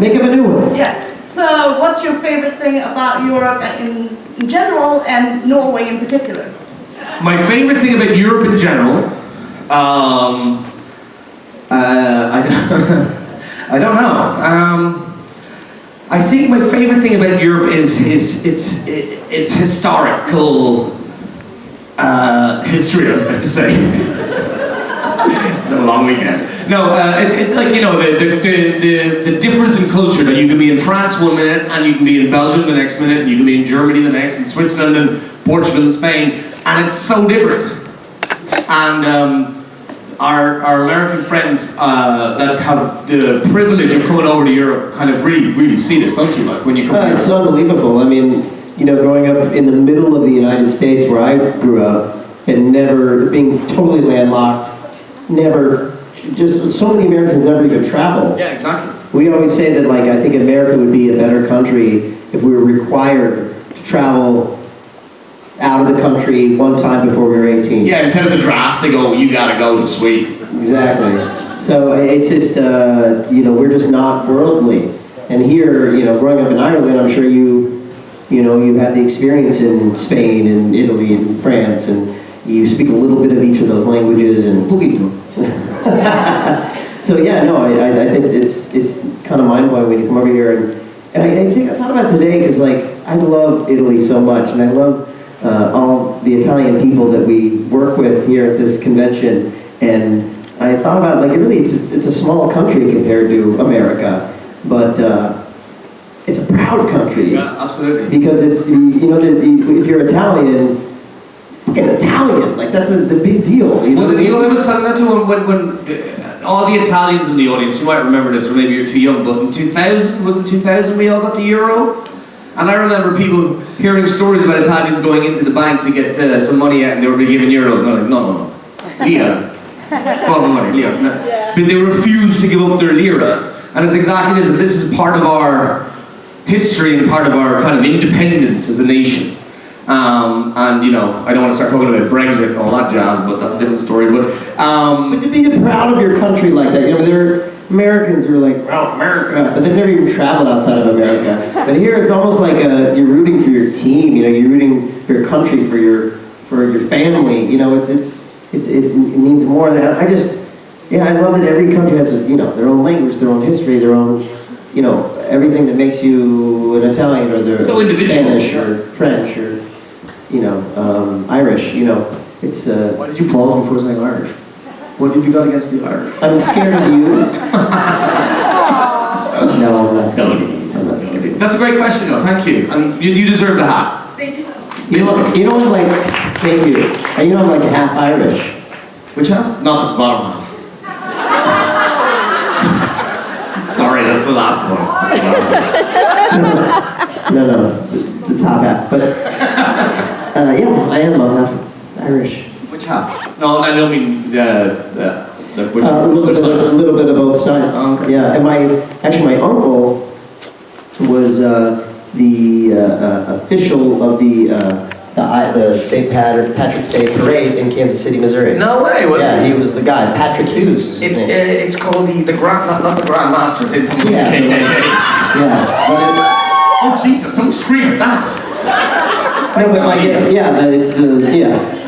Make up a new one. Yeah. So, what's your favorite thing about Europe in general and Norway in particular? My favorite thing about Europe in general, I don't know. I think my favorite thing about Europe is its historical history. I was about to say. A long weekend. No, like, you know, the difference in culture, that you can be in France one minute and you can be in Belgium the next minute and you can be in Germany the next and Switzerland and Portugal and Spain, and it's so different. And our American friends that have the privilege of coming over to Europe kind of really see this, don't you? Like when you come here. It's unbelievable. I mean, you know, growing up in the middle of the United States where I grew up and never being totally landlocked, just so many Americans never even traveled. Yeah, exactly. We always say that, like, I think America would be a better country if we were required to travel out of the country one time before we were 18. Yeah, instead of the draft, they go, you gotta go to Sweden. Exactly. So it's just, you know, we're just not worldly. And here, you know, growing up in Ireland, I'm sure you had the experience in Spain and Italy and France, and you speak a little bit of each of those languages. And so yeah, no, I think it's kind of mind-blowing when you come over here. And I thought about today because, like, I love Italy so much, and I love all the Italian people that we work with here at this convention. And I thought about, like, it's a small country compared to America, but it's a proud country. Yeah, absolutely. Because it's, you know, if you're Italian, fucking Italian, like, that's the big deal. You know? I was telling that to him when all the Italians in the audience, you might remember this, or maybe you're too young, but in 2000 we all got the euro? And I remember people hearing stories about Italians going into the bank to get some money out, and they were being given euros, and they're like, no. Lira. Well, money, lira. No. But they refused to give up their lira. And it's exactly this. This is part of our history and part of our kind of independence as a nation. And, you know, I don't want to start talking about Brexit and all that jazz, but that's a different story. But to be proud of your country like that, you know, there are Americans who are like, well, America, but they've never even traveled outside of America. But here it's almost like you're rooting for your team, you know, you're rooting for your country, for your family, you know, it means more. And I just, yeah, I love that every country has, you know, their own language, their own history, their own, you know, everything that makes you an Italian or Spanish or French or, you know, Irish, you know, it's... Why did you pause before saying Irish? What have you got against the Irish? I'm scared of you. No, I'm not scared of you. That's a great question, though. Thank you. And you deserve the hat. Thank you so much. You know, like, thank you. And you know, I'm like half Irish. Which half? Not the bottom half. Sorry, that's the last one. No, the top half. But, yeah, I am. I'm half Irish. Which half? No, I don't mean which a little bit of both sides. Oh, okay. Yeah, and my uncle was the official of the St. Patrick's Day parade in Kansas City, Missouri. No way, was Yeah, it? he was the guy. Patrick Hughes is his name. It's called the Grand, not the Grand Master. Yeah. Yeah. Oh Jesus! Don't scream at that. No, but it's the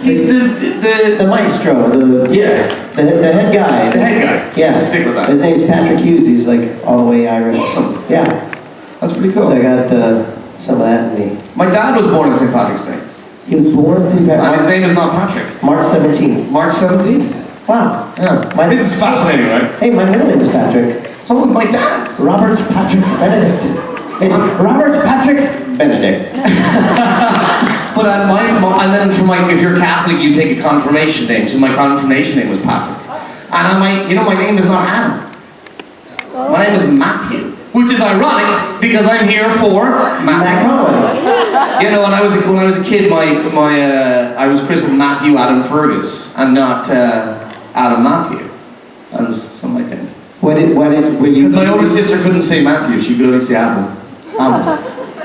He's the maestro, the head guy. The head guy. Yeah. So stick with that. His name's Patrick Hughes. He's like all the way Irish. Awesome. Yeah. That's pretty cool. So I got some of that in me. My dad was born on St. Patrick's Day. He was born in St. And his name is not Patrick. March 17th. March 17th. Wow. Yeah. This is fascinating, right? Hey, my middle name is Patrick. So was my dad's. Robert Patrick Benedict. It's Robert Patrick Benedict. But and then if you're Catholic, you take a confirmation name. So my confirmation name was Patrick. And my name is not Adam. My name is Matthew. Which is ironic because I'm here for Matthew Cohen. You know, when I was a kid, I was christened Matthew Adam Fergus and not Adam Matthew, as some might think. Because my older sister couldn't say Matthew; she could only say Adam.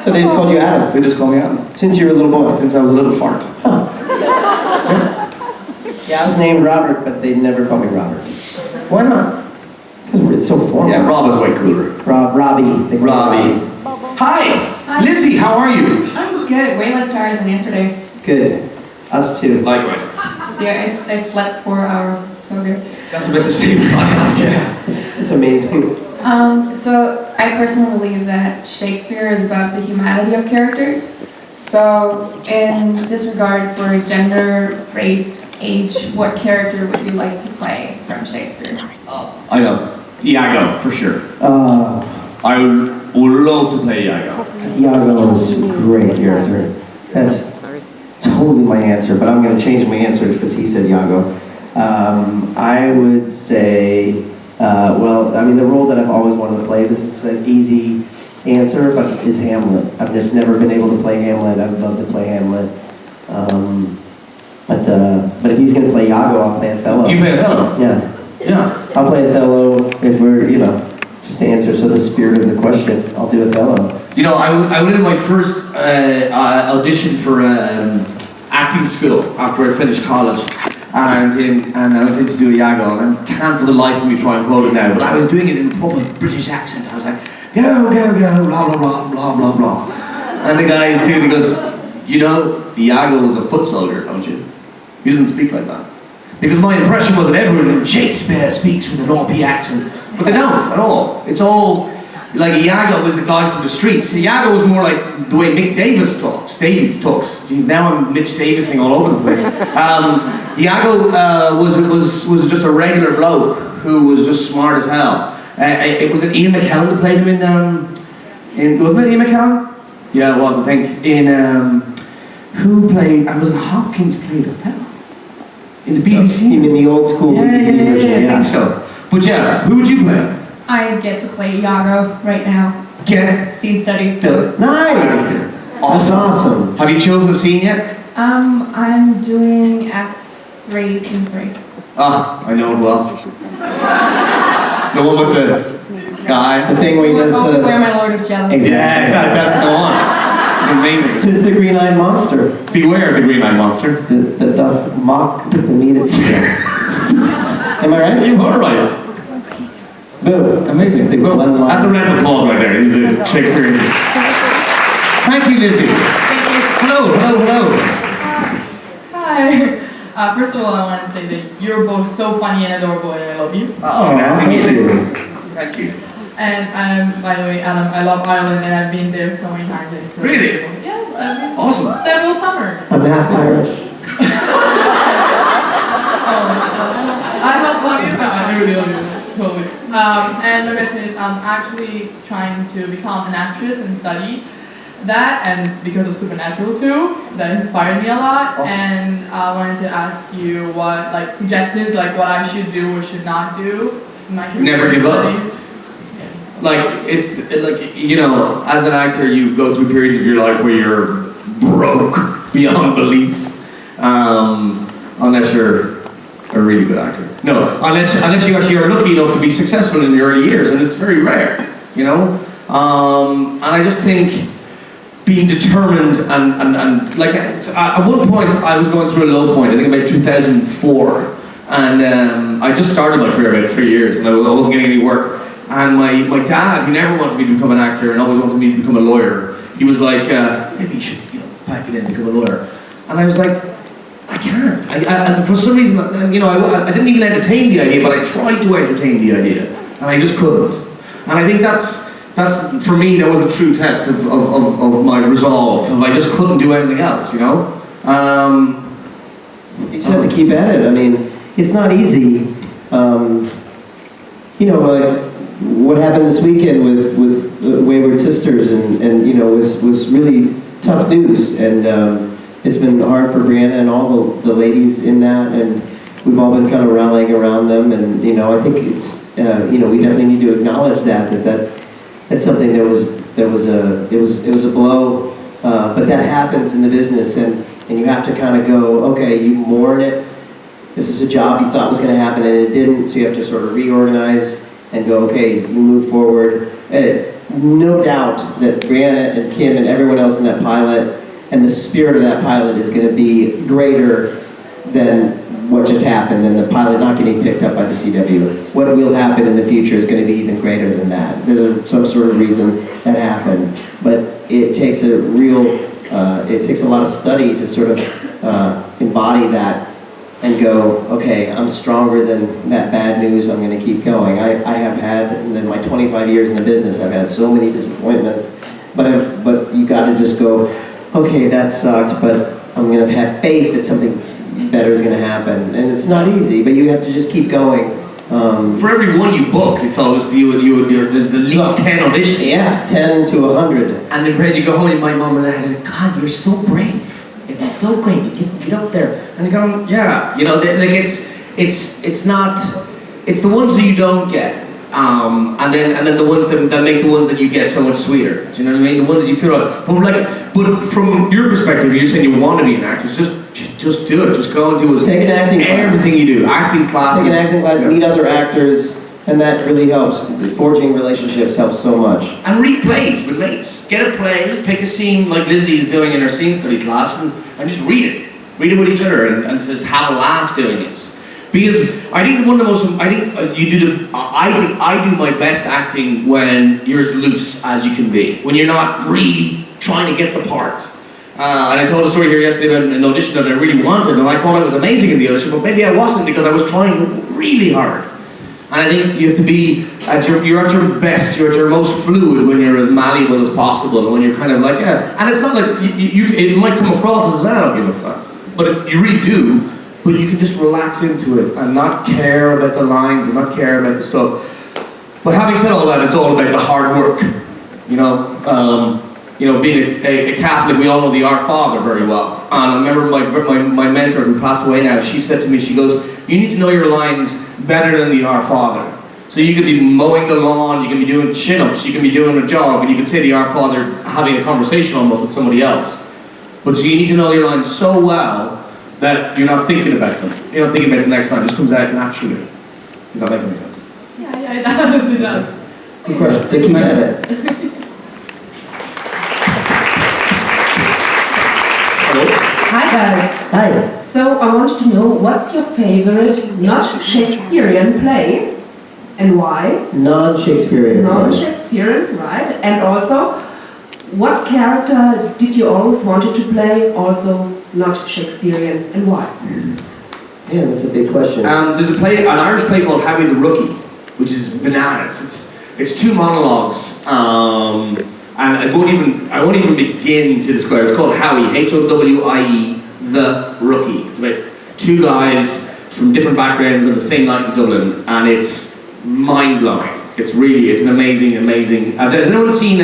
So they just called you Adam? They just called me Adam. Since you were a little boy? Since I was a little fart. Huh. Yeah, I was named Robert, but they never called me Robert. Why not? It's so formal. Yeah, Rob is way cooler. Robbie. They call him Robbie. Hi! Hi. Lizzie, how are you? I'm good. Way less tired than yesterday. Good. Us too. Likewise. Yeah, I slept 4 hours. It's so good. That's about the same as I had, yeah. It's amazing. So I personally believe that Shakespeare is about the humanity of characters. So in this regard for gender, race, age, what character would you like to play from Shakespeare? I know. Iago, for sure. I would love to play Iago. Iago is a great character. That's totally my answer, but I'm going to change my answer because he said Iago. I would say, the role that I've always wanted to play, this is an easy answer, but is Hamlet. I've just never been able to play Hamlet. I would love to play Hamlet. But if he's going to play Iago, I'll play Othello. You play Othello? Yeah. Yeah. I'll play Othello if we're, just to answer the spirit of the question, I'll do Othello. You know, I went in my first audition for acting school after I finished college, and I went in to do Iago, and I can't for the life of me try and quote it now, but I was doing it in a proper British accent. I was like, go, go, go, blah, blah, blah, blah, blah, blah. And the guy is doing, he goes, Iago was a foot soldier, don't you? He doesn't speak like that. Because my impression was that everyone in Shakespeare speaks with an RP accent, but they don't at all. It's all, like Iago was a guy from the streets. Iago was more like the way Mick Davies talks. Geez, now I'm Mitch Davising all over the place. Iago was just a regular bloke who was just smart as hell. It was Ian McKellen that played him in wasn't it Ian McKellen? Yeah, it was, I think. Who played, was it Hopkins played Othello? In the BBC? You mean the old school BBC version? I think so. But yeah, who would you play? I get to play Iago right now. Get Scene studies. So. Nice! That's awesome. Have you chosen the scene yet? I'm doing Act 3, Scene 3. Ah, I know it well. The one with the guy. The thing where he does Where my Lord of Jealousy. Exactly. Yeah, that's the one. It's amazing. Tis the green-eyed monster Beware the green-eyed monster. that doth mock the meat of Am I right? You are right. Boom. Amazing. The Well, one line. that's a round of applause right there. He's a Shakespearean. Thank you, Lizzie. Hello. Hi. First of all, I want to say that you're both so funny and adorable, and I love you. Oh, that's thank amazing. you. Thank you. And by the way, Adam, I love Ireland, and I've been there so many times. It's so Really? beautiful. Yes, I've been Awesome. several summers. I'm half Irish. I have love you. No, I really love you. Totally. And the question is, I'm actually trying to become an actress and study that, and because of Supernatural too, that inspired me a lot. Awesome. And I wanted to ask you what suggestions, what I should do or should not do in my career. Never give up. study. It's as an actor, you go through periods of your life where you're broke beyond belief, unless you're a really good actor. No, unless you actually are lucky enough to be successful in your early years, and it's very rare, And I just think being determined and at one point I was going through a low point. I think about 2004, and I just started my career about 3 years, and I wasn't getting any work. And my dad, who never wanted me to become an actor and always wanted me to become a lawyer, he was like, maybe you should, pack it in and become a lawyer. And I was like, I can't. And for some reason, I didn't even entertain the idea, but I tried to entertain the idea, and I just couldn't. And I think that's for me, that was a true test of my resolve. I just couldn't do anything else, You just have to keep at it. I mean, it's not easy. What happened this weekend with Wayward Sisters, and was really tough news, and it's been hard for Brianna and all the ladies in that, and we've all been kind of rallying around them, and I think it's we definitely need to acknowledge that's something that was a blow, but that happens in the business, and you have to kind of go, okay, you mourn it. This is a job you thought was going to happen and it didn't, so you have to sort of reorganize and go, okay, you move forward. No doubt that Brianna and Kim and everyone else in that pilot and the spirit of that pilot is going to be greater than what just happened and the pilot not getting picked up by the CW. What will happen in the future is going to be even greater than that. There's some sort of reason that happened, but it takes a lot of study to sort of embody that and go, okay, I'm stronger than that bad news, I'm going to keep going. I have had, in my 25 years in the business, I've had so many disappointments, but you got to just go, okay, that sucks, but I'm going to have faith that something better is going to happen. And it's not easy, but you have to just keep going. For every one you book, it's always there's at least 10 auditions. Yeah, 10 to 100. And then you go home and my mom and dad, God, you're so brave. It's so great. You get up there and you go, yeah. You know, like it's not. It's the ones that you don't get, and then the ones that make the ones that you get so much sweeter. Do you know what I mean? The ones that you feel like. But from your perspective, you're saying you want to be an actor. Just do it. Just go and do Take an acting class. Everything you do, acting classes. Take an acting class, meet other actors, and that really helps. Forging relationships helps so much. And read plays with mates. Get a play, pick a scene like Lizzie is doing in her scene study class, and just read it. Read it with each other, and just have a laugh doing it. Because I think one of the most, I do my best acting when you're as loose as you can be. When you're not really trying to get the part. And I told a story here yesterday about an audition that I really wanted, and I thought I was amazing in the audition, but maybe I wasn't because I was trying really hard. And I think you have to be you're at your best, you're at your most fluid when you're as malleable as possible, and when you're kind of like, yeah. And it's not like it might come across as I don't give a fuck, but you really do. But you can just relax into it and not care about the lines and not care about the stuff. But having said all that, it's all about the hard work. Being a Catholic, we all know the Our Father very well. And I remember my mentor who passed away now, she said to me, she goes, you need to know your lines better than the Our Father. So you could be mowing the lawn, you can be doing chin-ups, you can be doing a jog, and you can say the Our Father having a conversation almost with somebody else. But so you need to know your lines so well that you're not thinking about them. You're not thinking about the next line, it just comes out naturally. Does that make any sense? Yeah, it does, it does. Good question. So keep at it. Hello? Hi guys. Hi. So I wanted to know what's your favorite not Shakespearean play and why? Non-Shakespearean. Non-Shakespearean, right? And also, what character did you always wanted to play also not Shakespearean and why? Man, that's a big question. There's an Irish play called Howie the Rookie, which is bananas. It's two monologues, and I won't even begin to describe it. It's called Howie, Howie, the Rookie. It's about two guys from different backgrounds on the same night in Dublin, and it's mind-blowing. It's an amazing. Has anyone seen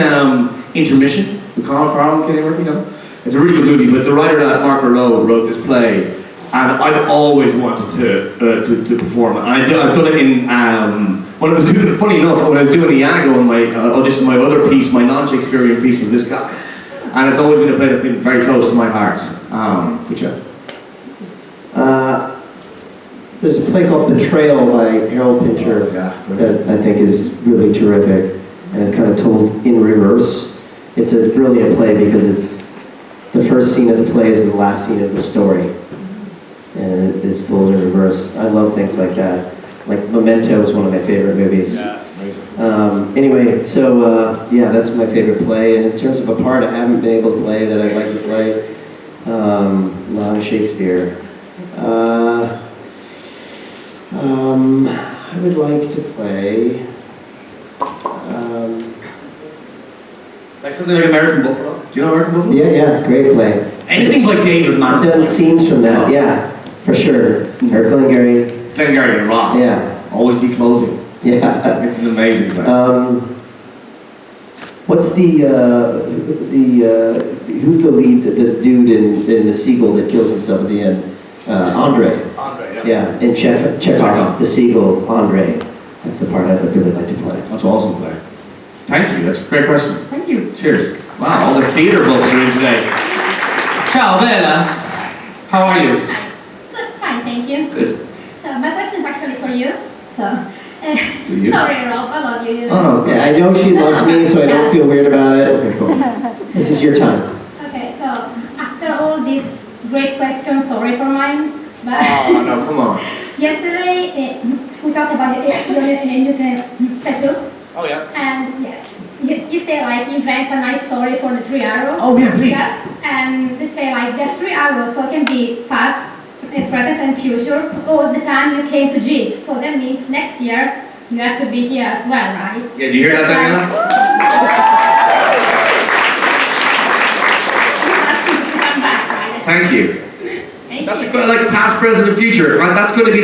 Intermission with Colin Farrell and Cillian Murphy? No? It's a really good movie, but the writer Mark Rowe wrote this play, and I've always wanted to perform it. And I've done it in when I was doing it. Funny enough, when I was doing Iago in my audition, my other piece, my non-Shakespearean piece, was this guy, and it's always been a play that's been very close to my heart. But yeah. There's a play called Betrayal by Harold Pinter that I think is really terrific, and it's kind of told in reverse. It's a brilliant play because it's the first scene of the play is the last scene of the story, and it is told in reverse. I love things like that. Like Memento is one of my favorite movies. Yeah, it's amazing. Anyway, so yeah, that's my favorite play. And in terms of a part I haven't been able to play that I'd like to play, non-Shakespeare. I would like to play. Like something like American Buffalo. Do you know American Buffalo? Yeah, great play. Anything like David Mann. I've done scenes from that, yeah, for sure. Or Glengarry. Glengarry and Ross. Yeah. Always be closing. Yeah. It's an amazing play. What's who's the lead, the dude in The Seagull that kills himself at the end? Andre. Andre, yeah. Yeah, in Chekhov, The Seagull, Andre. That's the part I'd really like to play. That's awesome play. Thank you, that's a great question. Thank you. Cheers. Wow, all the theatre buffs are in today. Ciao, Bella. How are you? Hi. Good, fine, thank you. Good. So my question is actually for you. So, you? sorry, Rob, I love you. Oh, yeah, I know she loves me, so I don't feel weird about it. Okay, cool. This is your time. Okay, so after all these great questions, sorry for mine, But Oh, no, come on. yesterday we talked about your new tattoo. Oh, yeah. And yes, you say like invent a nice story for the 3 arrows. Oh, yeah, please. And they say like there's 3 arrows, so it can be past, present, and future. All the time you came to JIB, so that means next year you have to be here as well, right? Yeah, do you hear that, Daniela? Come back, right? Thank you. Thank That's you. a good, like past, present, and future. Right? That's going to be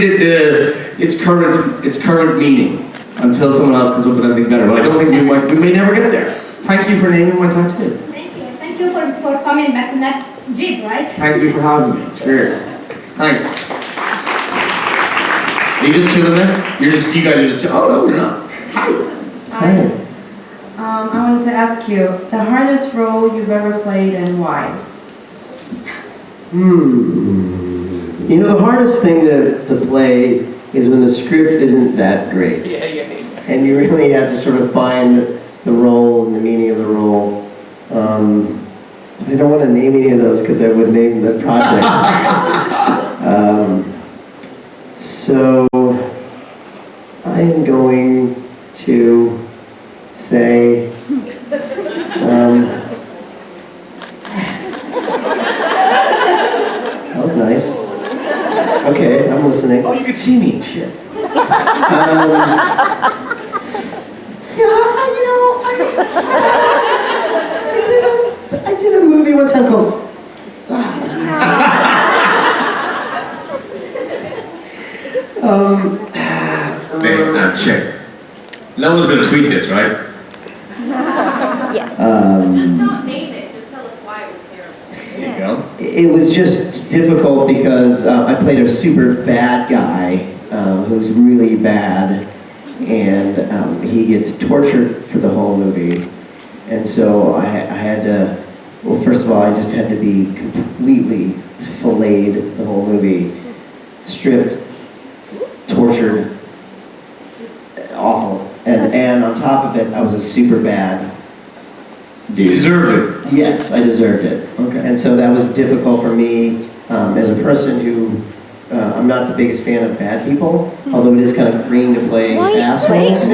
its current meaning until someone else comes up with anything better. But I don't think we may never get there. Thank you for naming my tattoo. Thank you. Thank you for coming back to next JIB, right? Thank you for having me. Cheers. Thanks. Are you just chilling there? You guys are just chilling. Oh no, you're not. Hi. Hi. I wanted to ask you, the hardest role you've ever played and why? You know, the hardest thing to play is when the script isn't that great. Yeah. And you really have to sort of find the role and the meaning of the role. I don't want to name any of those because I would name the project. So I am going to say that was nice. Okay, I'm listening. Oh, you could see me. Shit. I did a movie one time called. Check. No one's gonna tweet this, right? Yes. Just don't name it, just tell us why it was terrible. There you go. It was just difficult because I played a super bad guy who's really bad, and he gets tortured for the whole movie. And so I had to, well, first of all, I just had to be completely filleted the whole movie, stripped, tortured, awful. And on top of it, I was a super bad You deserved it. Yes, I deserved it. Okay. And so that was difficult for me as a person who, I'm not the biggest fan of bad people, although it is kind of freeing to play assholes.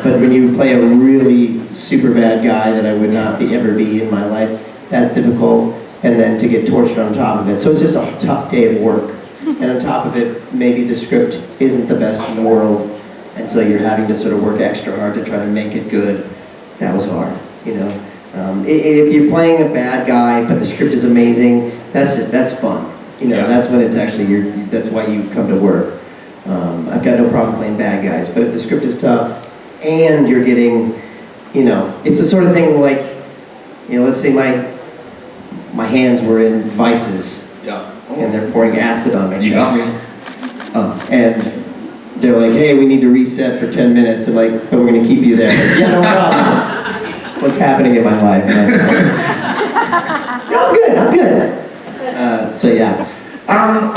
But when you play a really super bad guy that I would not ever be in my life, that's difficult. And then to get tortured on top of it. So it's just a tough day of work. And on top of it, maybe the script isn't the best in the world. And so you're having to sort of work extra hard to try to make it good. That was hard. You know, if you're playing a bad guy but the script is amazing, that's fun. You know, Yeah. that's when it's actually that's why you come to work. I've got no problem playing bad guys, but if the script is tough and you're getting, you know, it's the sort of thing like, you know, let's say my hands were in vices Yeah. and they're pouring acid on my You got chest. me. Oh. And they're like, hey, we need to reset for 10 minutes. I'm like, but we're gonna keep you there. Yeah, no problem. What's happening in my life? No, I'm good. So yeah. I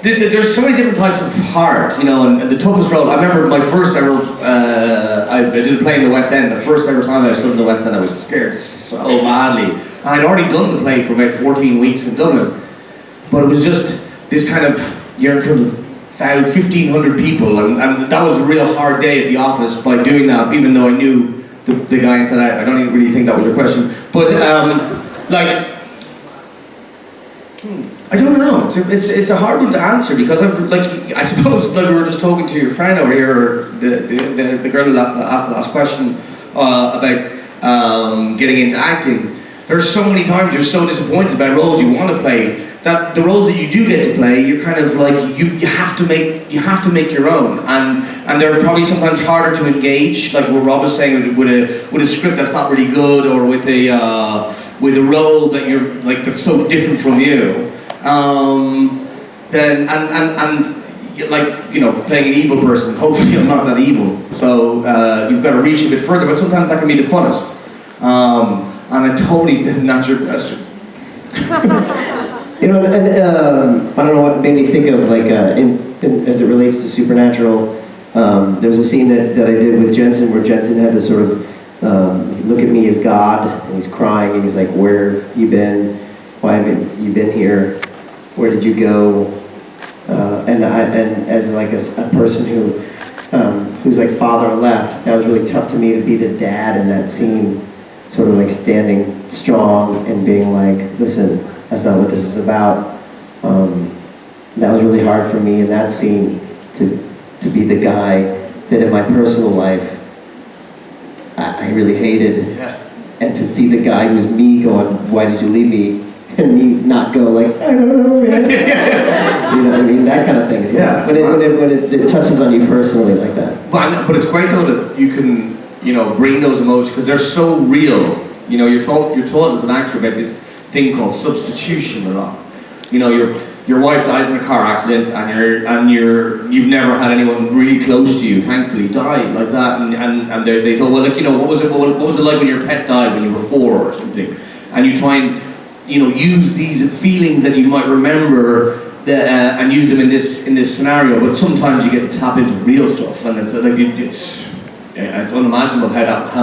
think there's so many different types of heart, you know, and the toughest role. I remember my first ever. I did a play in the West End. The first ever time I stood in the West End, I was scared so badly, and I'd already done the play for about 14 weeks in Dublin, but it was just this kind of, you're in front of 1,500 people, and that was a real hard day at the office by doing that, even though I knew the guy inside. I don't even really think that was your question, but I don't know. It's a hard one to answer because I suppose like we were just talking to your friend over here, or the girl who asked the last question about getting into acting. There's so many times you're so disappointed about roles you want to play, that the roles that you do get to play, you're kind of like you have to make your own, and they're probably sometimes harder to engage. Like what Rob was saying, with a script that's not really good, or with a role that you're like that's so different from you. Then like, you know, playing an evil person. Hopefully, I'm not that evil. So you've got to reach a bit further, but sometimes that can be the funnest. And I totally didn't answer your question. You know, and I don't know what made me think of like as it relates to Supernatural. There was a scene that I did with Jensen where Jensen had to sort of look at me as God, and he's crying, and he's like, "Where have you been?" why have you been here? Where did you go? And as like a person who's like father left, that was really tough to me to be the dad in that scene, sort of like standing strong and being like, listen, that's not what this is about. That was really hard for me in that scene to be the guy that in my personal life I really hated. Yeah. And to see the guy who's me going, why did you leave me? And me not go like, I don't know, man. You know what I mean? That kind of thing is tough. When it touches on you personally like that. But it's great though that you can, bring those emotions because they're so real. You're taught as an actor about this thing called substitution a lot. Your wife dies in a car accident and you've never had anyone really close to you, thankfully, died like that, and they thought, well, like, what was it like when your pet died when you were 4 or something, and you try and use these feelings that you might remember and use them in this scenario, but sometimes you get to tap into real stuff, and it's like it's unimaginable how that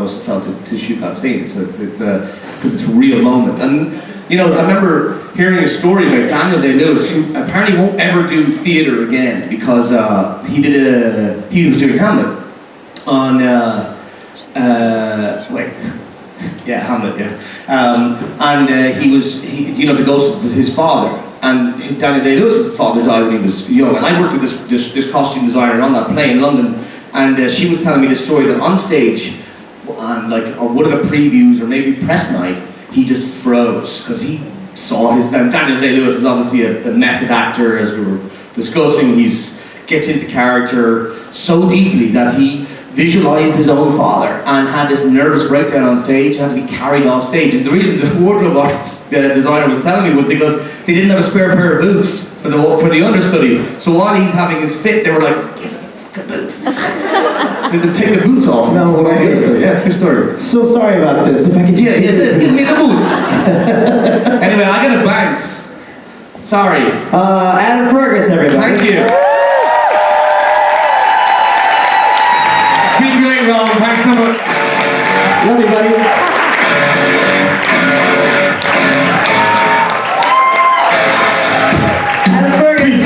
must have felt to shoot that scene. So it's because it's a real moment. And I remember hearing a story about Daniel Day-Lewis, who apparently won't ever do theatre again because he was doing Hamlet on Hamlet, and he was the ghost of his father. And Daniel Day-Lewis's father died when he was young, and I worked with this costume designer on that play in London, and she was telling me the story that on stage, on one of the previews or maybe press night, he just froze because he saw and Daniel Day-Lewis is obviously a method actor, as we were discussing. He gets into character so deeply that he visualized his own father and had this nervous breakdown on stage, had to be carried off stage. And the reason the wardrobe designer was telling me was because they didn't have a spare pair of boots for the understudy. So while he's having his fit, they were like, give us the fucking boots. They had to take the boots off. No way. Yeah, true story. So sorry about this. If I could just Give me the boots. Anyway, I gotta bounce. Sorry. Adam Fergus, everybody. Thank you. It's been great, Ron. Thanks so much. Love you, buddy. Adam Fergus.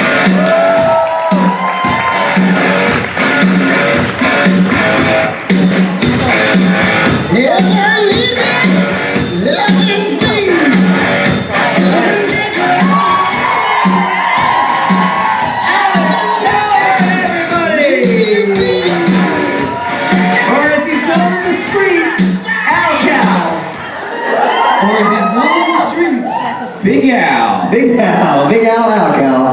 Big Al. Big Al. Big Al Cal.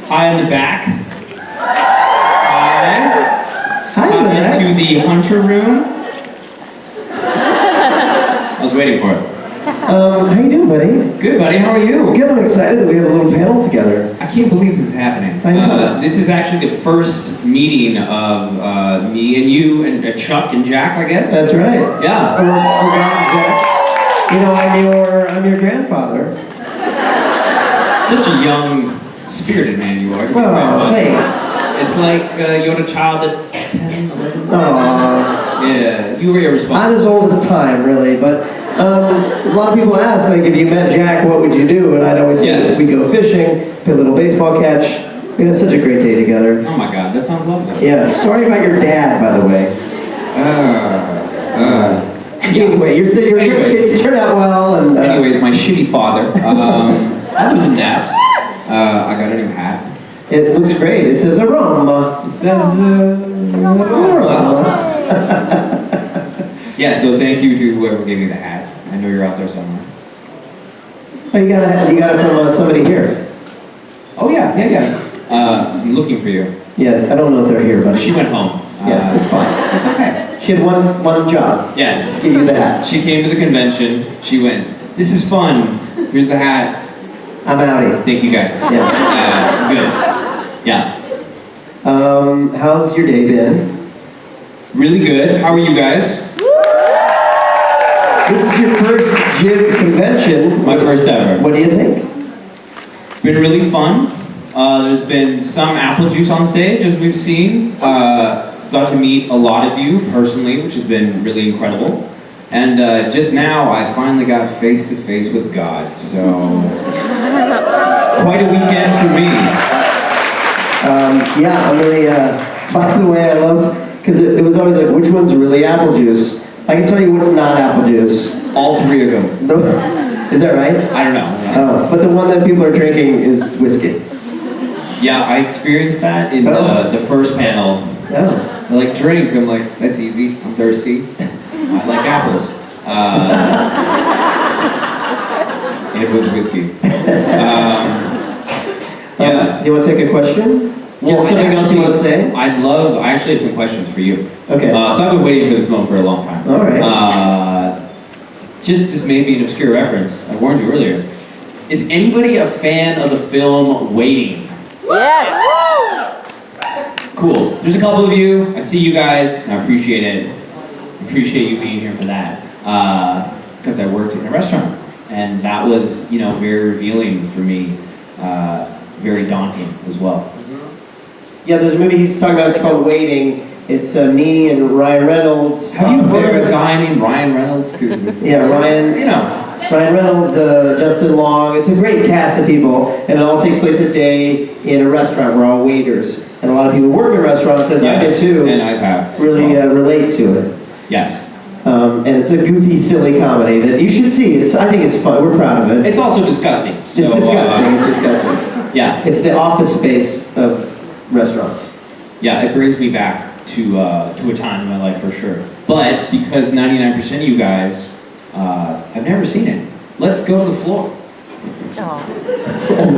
Hi in the back. Hi in the back. Into the hunter room. I was waiting for it. How you doing, buddy? Good, buddy. How are you? Good. I'm excited that we have a little panel together. I can't believe this is happening. I know. This is actually the first meeting of me and you and Chuck and Jack, I guess. That's right. Yeah. Or Jack. I'm your grandfather. Such a young, spirited man you are. Oh, thanks. It's like you're a child at 10, 11. Aww. Yeah, you were irresponsible. I'm as old as time, really, but a lot of people ask, like, if you met Jack, what would you do? And I'd always say, we'd go fishing, play a little baseball catch. We'd have such a great day together. Oh my God, that sounds lovely. Yeah, sorry about your dad, by the way. Anyway, you turned out well, and... Anyways, my shitty father. Other than that, I got a new hat. It looks great. It says aroma. It says aroma. Yeah, so thank you to whoever gave me the hat. I know you're out there somewhere. Oh, you got it from somebody here. Oh yeah. I'm looking for you. Yes, I don't know if they're here, but she went home. Yeah, it's fine. It's okay. She had one job. Yes. Give you the hat. She came to the convention. She went, this is fun. Here's the hat. I'm outie. Thank you guys. Yeah. Good. Yeah. How's your day been? Really good. How are you guys? This is your first JIB convention. My first ever. What do you think? Been really fun. There's been some apple juice on stage, as we've seen. Got to meet a lot of you personally, which has been really incredible. And just now, I finally got face to face with God. So, quite a weekend for me. Yeah, I'm really, by the way, I love, because it was always like, which one's really apple juice? I can tell you what's not apple juice. All three of them. Is that right? I don't know. Oh, but the one that people are drinking is whiskey. Yeah, I experienced that in the first panel. Oh. I like drink. I'm like, that's easy. I'm thirsty. I like apples. It was whiskey. Yeah. Do you want to take a question? Well, something else you want to say? I actually have some questions for you. Okay. So I've been waiting for this moment for a long time. All right. This may be an obscure reference. I warned you earlier. Is anybody a fan of the film Waiting? Yes. Cool. There's a couple of you. I see you guys, and I appreciate it. I appreciate you being here for that. Because I worked in a restaurant, and that was, very revealing for me. Very daunting as well. Yeah, there's a movie he's talking about. It's called Waiting. It's me and Ryan Reynolds. Have you heard of a guy named Ryan Reynolds? Yeah, Ryan. Ryan Reynolds, Justin Long. It's a great cast of people, and it all takes place a day in a restaurant. We're all waiters, and a lot of people work in restaurants, as I did too. And I have. Really relate to it. Yes. And it's a goofy, silly comedy that you should see. I think it's fun. We're proud of it. It's also disgusting. It's disgusting. It's disgusting. Yeah. It's the Office Space of restaurants. Yeah, it brings me back to a time in my life for sure. But because 99% of you guys have never seen it, let's go to the floor. Oh.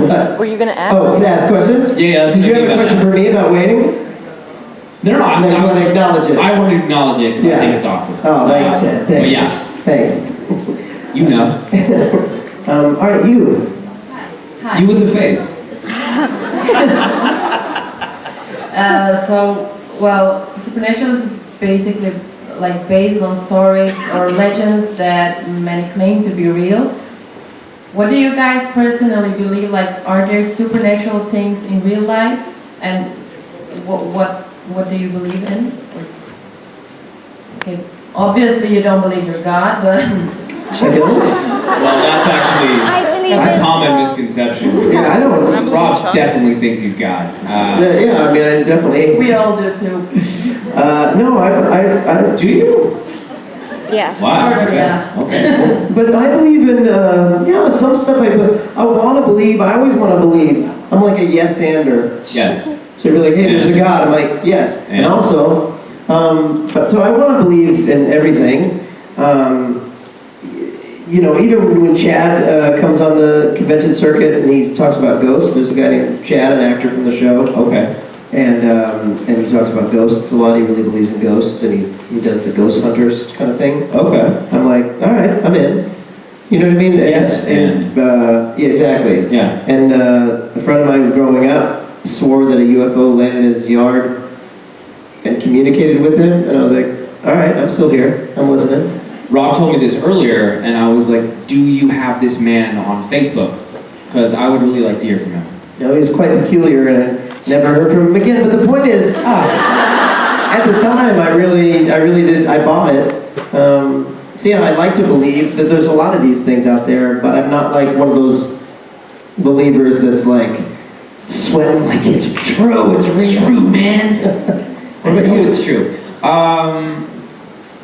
What? Were you going to ask? Oh, to ask questions? Yeah. Did you have a question for me about Waiting? No. I just want to acknowledge it. I want to acknowledge it because I think it's awesome. Oh, thanks. Thanks. But yeah. Thanks. You know. All right, you. Hi. You with the face. Supernatural is basically like based on stories or legends that many claim to be real. What do you guys personally believe? Like, are there supernatural things in real life? And what do you believe in? Okay, obviously you don't believe you're God, but I don't. Well, that's a common misconception. Yeah, I don't. Rob definitely thinks he's God. I mean, I definitely. we all do too. No, I do you? Yes. Wow. Sort of, Okay. yeah. Okay. But I believe in, some stuff I want to believe, I always want to believe. I'm like a yes-ander. Yes. So you're like, hey, there's a God. I'm like, yes. And also, so I want to believe in everything. Even when Chad comes on the convention circuit and he talks about ghosts, there's a guy named Chad, an actor from the show. Okay. And he talks about ghosts a lot. He really believes in ghosts, and he does the ghost hunters kind of thing. Okay. I'm like, all right, I'm in. You know what I mean? Yes. Yeah, exactly. Yeah. And a friend of mine growing up swore that a UFO landed in his yard and communicated with him, and I was like, all right, I'm still here. I'm listening. Rob told me this earlier, and I was like, do you have this man on Facebook? Because I would really like to hear from him. No, he's quite peculiar, and I never heard from him again. But the point is, at the time, I really did. I bought it. I'd like to believe that there's a lot of these things out there, but I'm not like one of those believers that's like sweating like it's true. It's true, man. I know it's true.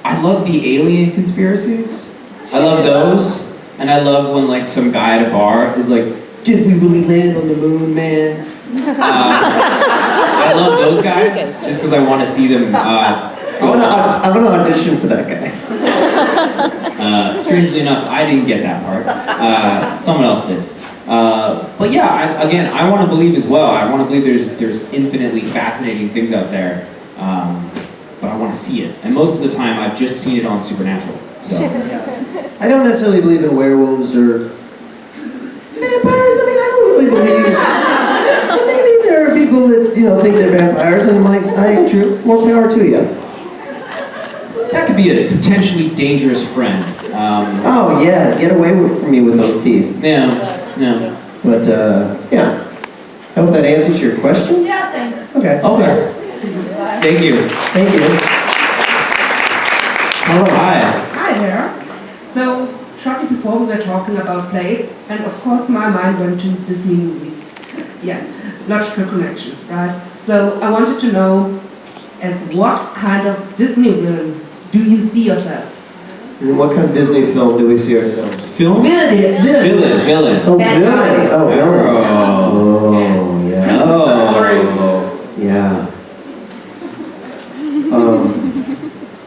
I love the alien conspiracies. I love those, and I love when like some guy at a bar is like, "Did we really land on the moon, man?" I love those guys just because I want to see them. I'm gonna audition for that guy. Strangely enough, I didn't get that part. Someone else did. But yeah, I want to believe as well. I want to believe there's infinitely fascinating things out there. But I want to see it. And most of the time, I've just seen it on Supernatural. So I don't necessarily believe in werewolves or vampires. I mean, I don't really believe. But maybe there are people that think they're vampires, and I'm like, true. More power to you. that could be a potentially dangerous friend. Oh yeah, get away from me with those teeth. Yeah. But yeah, I hope that answers your question. Yeah, thanks. Okay. Thank you. Thank you. Hello. Hi. Hi. Yeah. So, shortly before we were talking about plays, and of course my mind went to Disney movies. Yeah, logical connection, right? So I wanted to know, as what kind of Disney villain do you see yourselves? In what kind of Disney film do we see ourselves? Film? Villain. Villain. Oh, Bad villain. guy. Oh, villain. Oh. Oh, yeah. Oh. Yeah.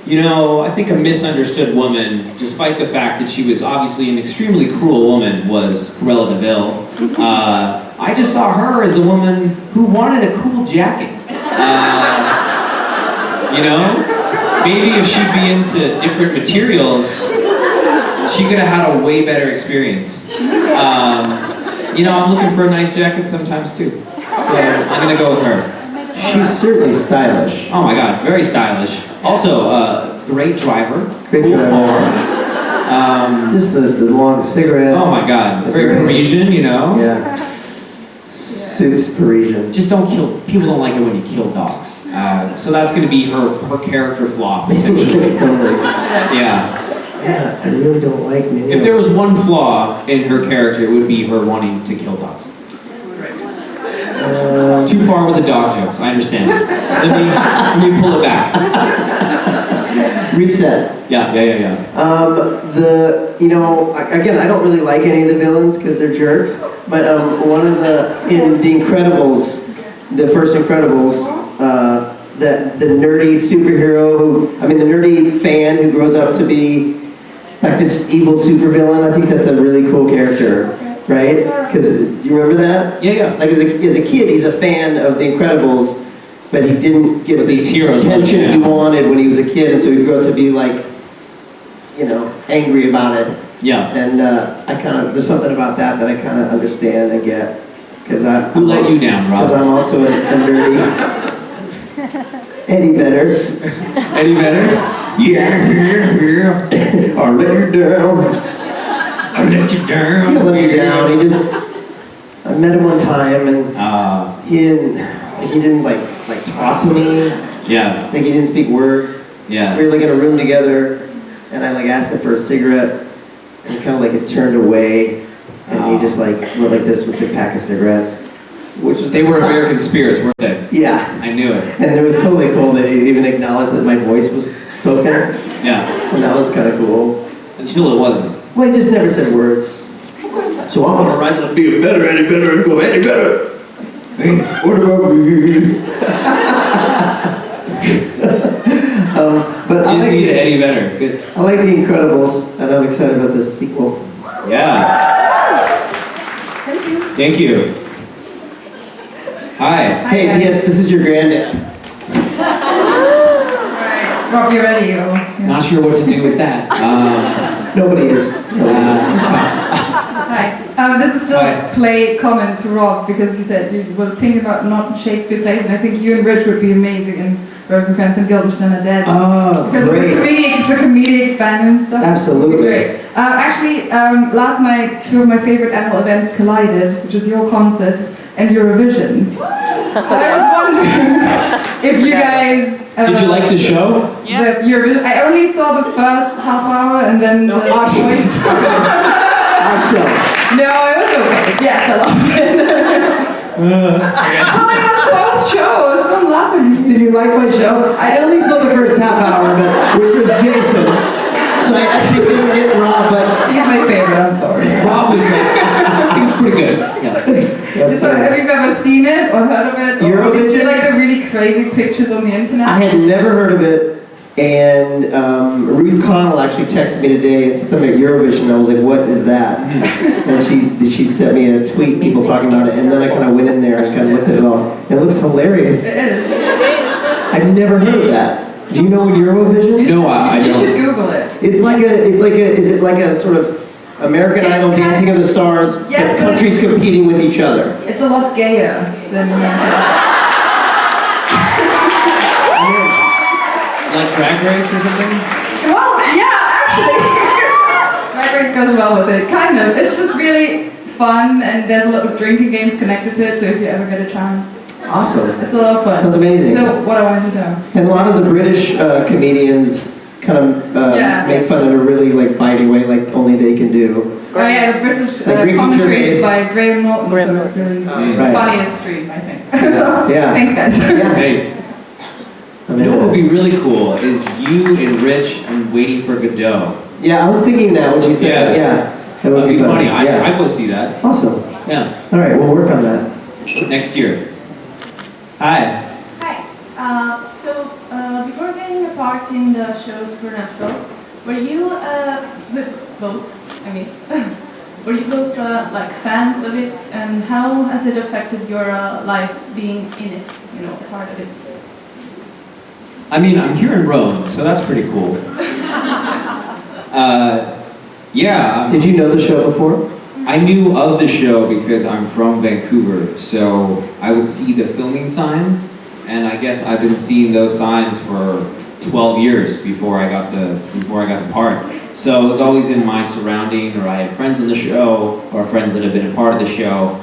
You know, I think a misunderstood woman, despite the fact that she was obviously an extremely cruel woman, was Cruella de Vil. I just saw her as a woman who wanted a cool jacket. You know? Maybe if she'd be into different materials, she could have had a way better experience. You know, I'm looking for a nice jacket sometimes too. So I'm gonna go with her. She's certainly stylish. Oh my god, very stylish. Also, great driver. Great cool driver. car. Just the long cigarette. Oh my god, very Parisian, you know? Yeah. Suits Parisian. Just don't kill, people don't like it when you kill dogs. So that's gonna be her character flaw, potentially. Totally. Yeah. Yeah, I really don't like many. If there was one flaw in her character, it would be her wanting to kill dogs. Too far with the dog jokes, I understand. Let me pull it back. Reset. Yeah. Again, I don't really like any of the villains because they're jerks, but one of in The Incredibles, the first Incredibles, the nerdy superhero the nerdy fan who grows up to be like this evil supervillain, I think that's a really cool character, right? Because, do you remember that? Yeah. Like as a kid, he's a fan of The Incredibles, but he didn't get these heroes attention he wanted when he was a kid, and so he grew up to be like, angry about it. Yeah. And there's something about that I kind of understand and get, because Who let you down, Rob? Because I'm also a nerdy. Eddie Vedder. Eddie Vedder? Yeah. I'll let you down. I let you down. He let me down. I met him one time and he didn't like talk to me. Yeah. Like he didn't speak words. Yeah. We were like in a room together and I asked him for a cigarette and he kind of had turned away and he just went like this with the pack of cigarettes. They were American spirits, weren't they? Yeah. I knew it. And it was totally cool that he even acknowledged that my voice was spoken. Yeah. And that was kind of cool. Until it wasn't. Well, he just never said words. So I'm gonna rise up and be a better Eddie Vedder and go, Eddie Vedder! Hey, what about me? But Disney to Eddie Vedder. Good. I like The Incredibles, and I'm excited about this sequel. Yeah. Thank you. Hi. Hey, P.S., this is your granddad. Rob, you ready? Not sure what to do with that. Nobody is. It's fine. Hi. This is still a play comment to Rob because you said you were thinking about not Shakespeare plays, and I think you and Rich would be amazing in Rosencrantz and Guildenstern are Dead. Oh, because great. of the comedic bang and stuff. Absolutely. Great. Last night, two of my favorite annual events collided, which is your concert and Eurovision. So I was wondering if you guys... Did you like the show? The Eurovision. I only saw the first half hour and then the voice. No, it was okay. Yes, I loved it. Oh my God, close shows. Don't laugh. Did you like my show? I only saw the first half hour, which was Jason. So I actually didn't get Rob, but... He's my favorite, I'm sorry. Rob was he was pretty good. Yeah. So have you ever seen it or heard of it? Or Eurovision? did you see like the really crazy pictures on the internet? I had never heard of it, and Ruth Connell actually texted me today and said something at Eurovision, and I was like, what is that? And she sent me a tweet, people talking about it, and then I kind of went in there and kind of looked at it all. And it looks hilarious. It is. I've never heard of that. Do you know what Eurovision is? No, I don't. You should Google it. Is it like a sort of American Idol, Dancing of the Stars, Yes, but countries competing with each other? It's a lot gayer than Like Drag Race or something? Well, yeah, actually. Drag Race goes well with it, kind of. It's just really fun, and there's a lot of drinking games connected to it, so if you ever get a chance. Awesome. It's a lot of fun. Sounds amazing. So, what I wanted to tell. And a lot of the British comedians kind of Yeah. make fun in a really like biting way, like only they can do. Oh yeah, the British Like Ricky commentary is Gervais. by Graham Norton, so it's really Right. the funniest stream, I think. Yeah. Thanks, guys. Yeah. Nice. I You mean, know what would be really cool is you and Rich and Waiting for Godot. yeah, I was thinking that when you said that. Yeah, that would That'd be funny. Yeah. I'd go see that. Awesome. Yeah. All right, we'll work on that. Next year. Hi. Hi. Before getting a part in the show Supernatural, were you both? I mean, were you both like fans of it, and how has it affected your life being in it? You know, part of it. I mean, I'm here in Rome, so that's pretty cool. Yeah. Did you know the show before? I knew of the show because I'm from Vancouver, so I would see the filming signs, and I guess I've been seeing those signs for 12 years before I got the part. So it was always in my surrounding, or I had friends on the show, or friends that have been a part of the show.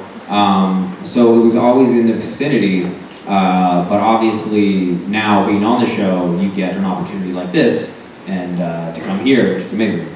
So it was always in the vicinity. But obviously now being on the show, you get an opportunity like this, and to come here, which is amazing.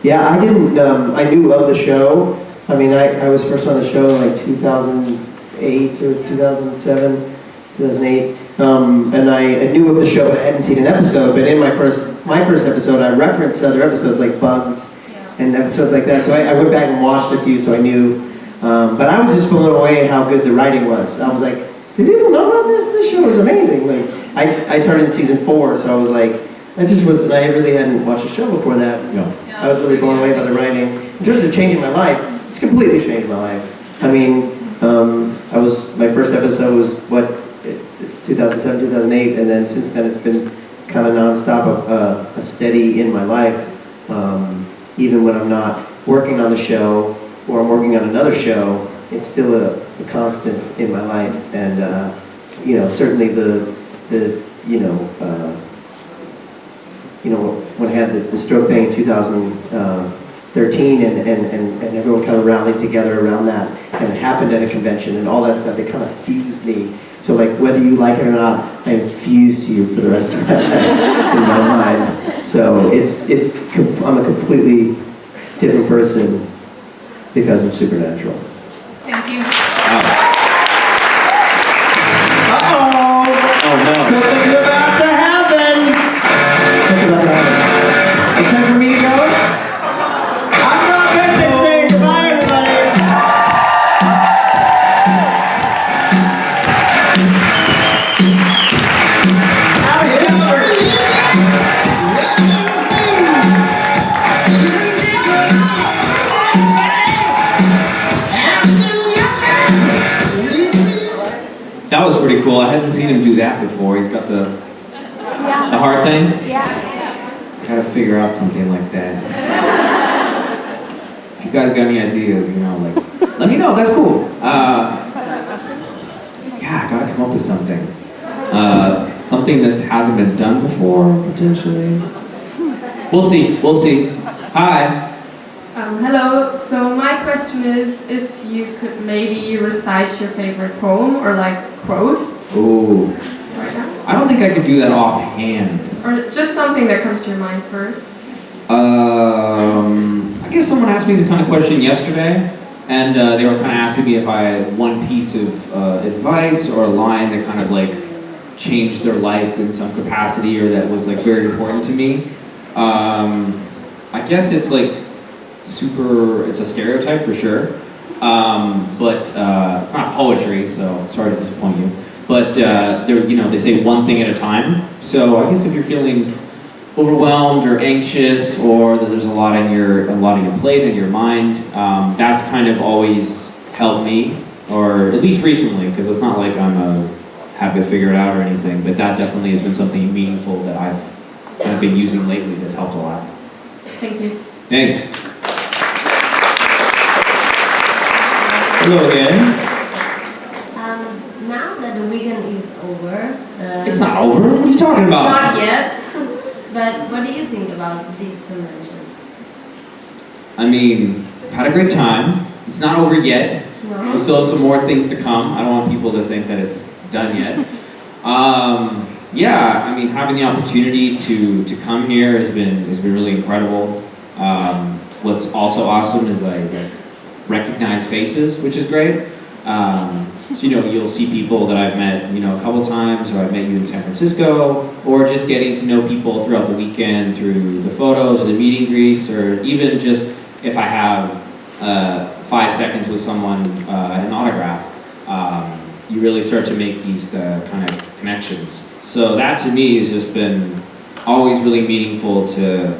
Yeah, I didn't, I knew of the show. I mean, I was first on the show in like 2008 or 2007, 2008. And I knew of the show, but I hadn't seen an episode. But in my first episode, I referenced other episodes like Bugs and episodes like that. So I went back and watched a few, so I knew. But I was just blown away how good the writing was. I was like, did people know about this? This show was amazing. Like, I started in season 4, so I was like, I really hadn't watched a show before that. Yeah. I was really blown away by the writing. In terms of changing my life, it's completely changed my life. I mean, my first episode was 2007, 2008, and then since then it's been kind of nonstop, a steady in my life. Even when I'm not working on the show or I'm working on another show, it's still a constant in my life. And certainly when I had the stroke thing in 2013, and everyone kind of rallied together around that, and it happened at a convention, and all that stuff, it kind of fused me. So like, whether you like it or not, I am fused to you for the rest of my life in my mind. So I'm a completely different person because of Supernatural. Thank you. Uh-oh! Oh no. Something's about to happen! What's about to happen? It's time for me to go? I'm not good to say goodbye, everybody! Out here! That was pretty cool. I hadn't seen him do that before. He's got the heart thing. Yeah. Gotta figure out something like that. If you guys got any ideas, like, let me know. That's cool. Yeah, I gotta come up with something. Something that hasn't been done before, potentially. We'll see. Hi. Hello, so my question is if you could maybe recite your favorite poem or like quote Ooh. right now. I don't think I could do that offhand. Or just something that comes to your mind first. I guess someone asked me this kind of question yesterday, and they were kind of asking me if I had one piece of advice or a line that kind of like changed their life in some capacity or that was like very important to me. I guess it's like it's a stereotype for sure, but it's not poetry, so sorry to disappoint you. But they say one thing at a time. So I guess if you're feeling overwhelmed or anxious, or that there's a lot on your plate and your mind, that's kind of always helped me, or at least recently, because it's not like I'm have to figure it out or anything. But that definitely has been something meaningful that I've been using lately that's helped a lot. Thank you. Thanks. Hello again. Now that the weekend is over. It's not over. What are you talking about? Not yet. But what do you think about this convention? I mean, I've had a great time. It's not over yet. No. We still have some more things to come. I don't want people to think that it's done yet. yeah, I mean, having the opportunity to come here has been really incredible. What's also awesome is like recognize faces, which is great. So you'll see people that I've met a couple times, or I've met you in San Francisco, or just getting to know people throughout the weekend through the photos or the meet and greets, or even just if I have 5 seconds with someone at an autograph. You really start to make these kind of connections. So that to me has just been always really meaningful to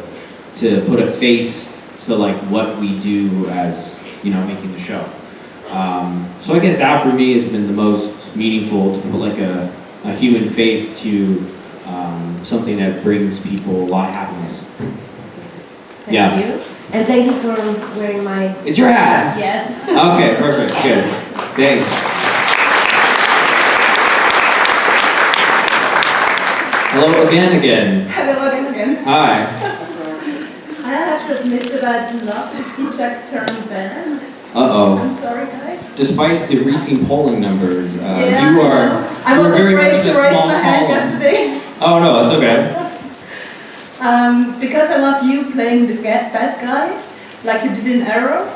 put a face to like what we do as making the show. So I guess that for me has been the most meaningful, to put like a human face to something that brings people a lot of happiness. Thank you. And thank you for wearing my... It's your hat? Yes. Okay, perfect, good. Thanks. Hello again. Hello again. Hi. I have to admit that I'd love to see Jack turn band. Uh-oh. I'm sorry, guys. Despite the recent polling numbers, Yeah, you are I was very much afraid in a to raise small my hand column. yesterday. Oh no, it's okay. Because I love you playing the bad guy, like you did in Arrow,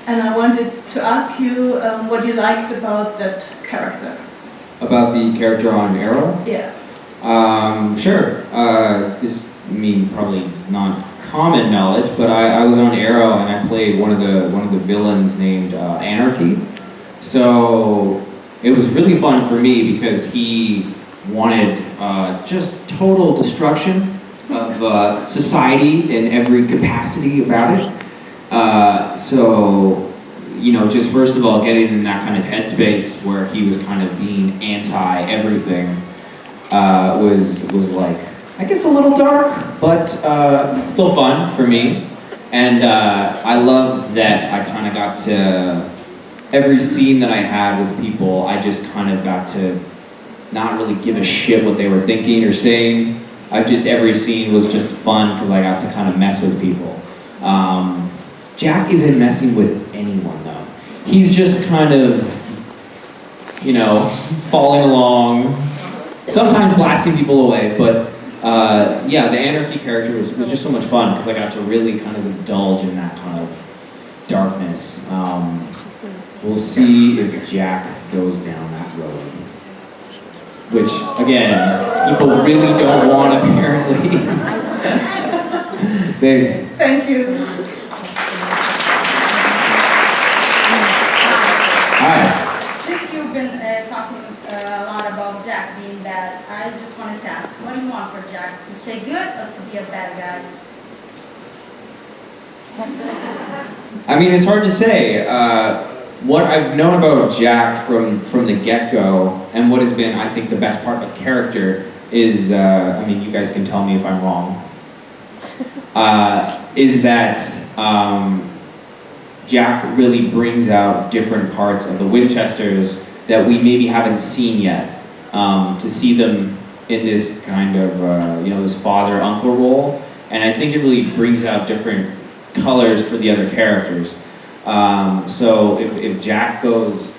and I wanted to ask you what you liked about that character. About the character on Arrow? Yeah. Sure. This, probably not common knowledge, but I was on Arrow and I played one of the villains named Anarchy. So it was really fun for me because he wanted just total destruction of society in every capacity about it. So just first of all, getting in that kind of headspace where he was kind of being anti-everything was like, I guess a little dark, but still fun for me. And I loved that I kind of got to, every scene that I had with people, I just kind of got to not really give a shit what they were thinking or saying. Every scene was just fun because I got to kind of mess with people. Jack isn't messing with anyone though. He's just kind of, following along, sometimes blasting people away, but yeah, the Anarchy character was just so much fun because I got to really kind of indulge in that kind of darkness. We'll see if Jack goes down that road. Which, again, people really don't want, apparently. Thanks. Thank you. Hi. Since you've been talking a lot about Jack being bad, I just wanted to ask, what do you want for Jack? To stay good or to be a bad guy? It's hard to say. What I've known about Jack from the get-go, and what has been, I think, the best part of the character is, you guys can tell me if I'm wrong, is that Jack really brings out different parts of the Winchesters that we maybe haven't seen yet. To see them in this kind of, this father-uncle role, and I think it really brings out different colors for the other characters. So if Jack goes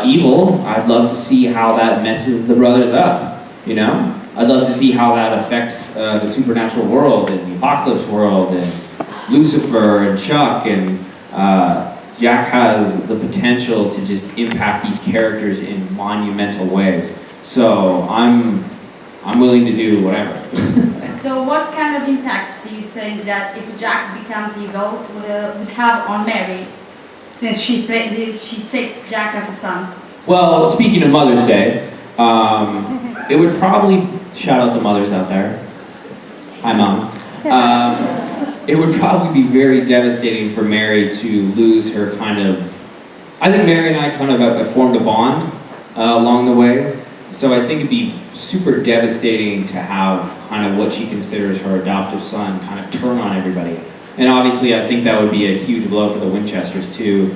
evil, I'd love to see how that messes the brothers up, I'd love to see how that affects the supernatural world and the apocalypse world and Lucifer and Chuck, and Jack has the potential to just impact these characters in monumental ways. So I'm willing to do whatever. So what kind of impact do you think that if Jack becomes evil would have on Mary, since she takes Jack as a son? Well, speaking of Mother's Day, it would probably, shout out the mothers out there, hi Mom, it would probably be very devastating for Mary to lose her kind of, I think Mary and I kind of have formed a bond along the way, so I think it'd be super devastating to have kind of what she considers her adoptive son kind of turn on everybody. And obviously I think that would be a huge blow for the Winchesters too.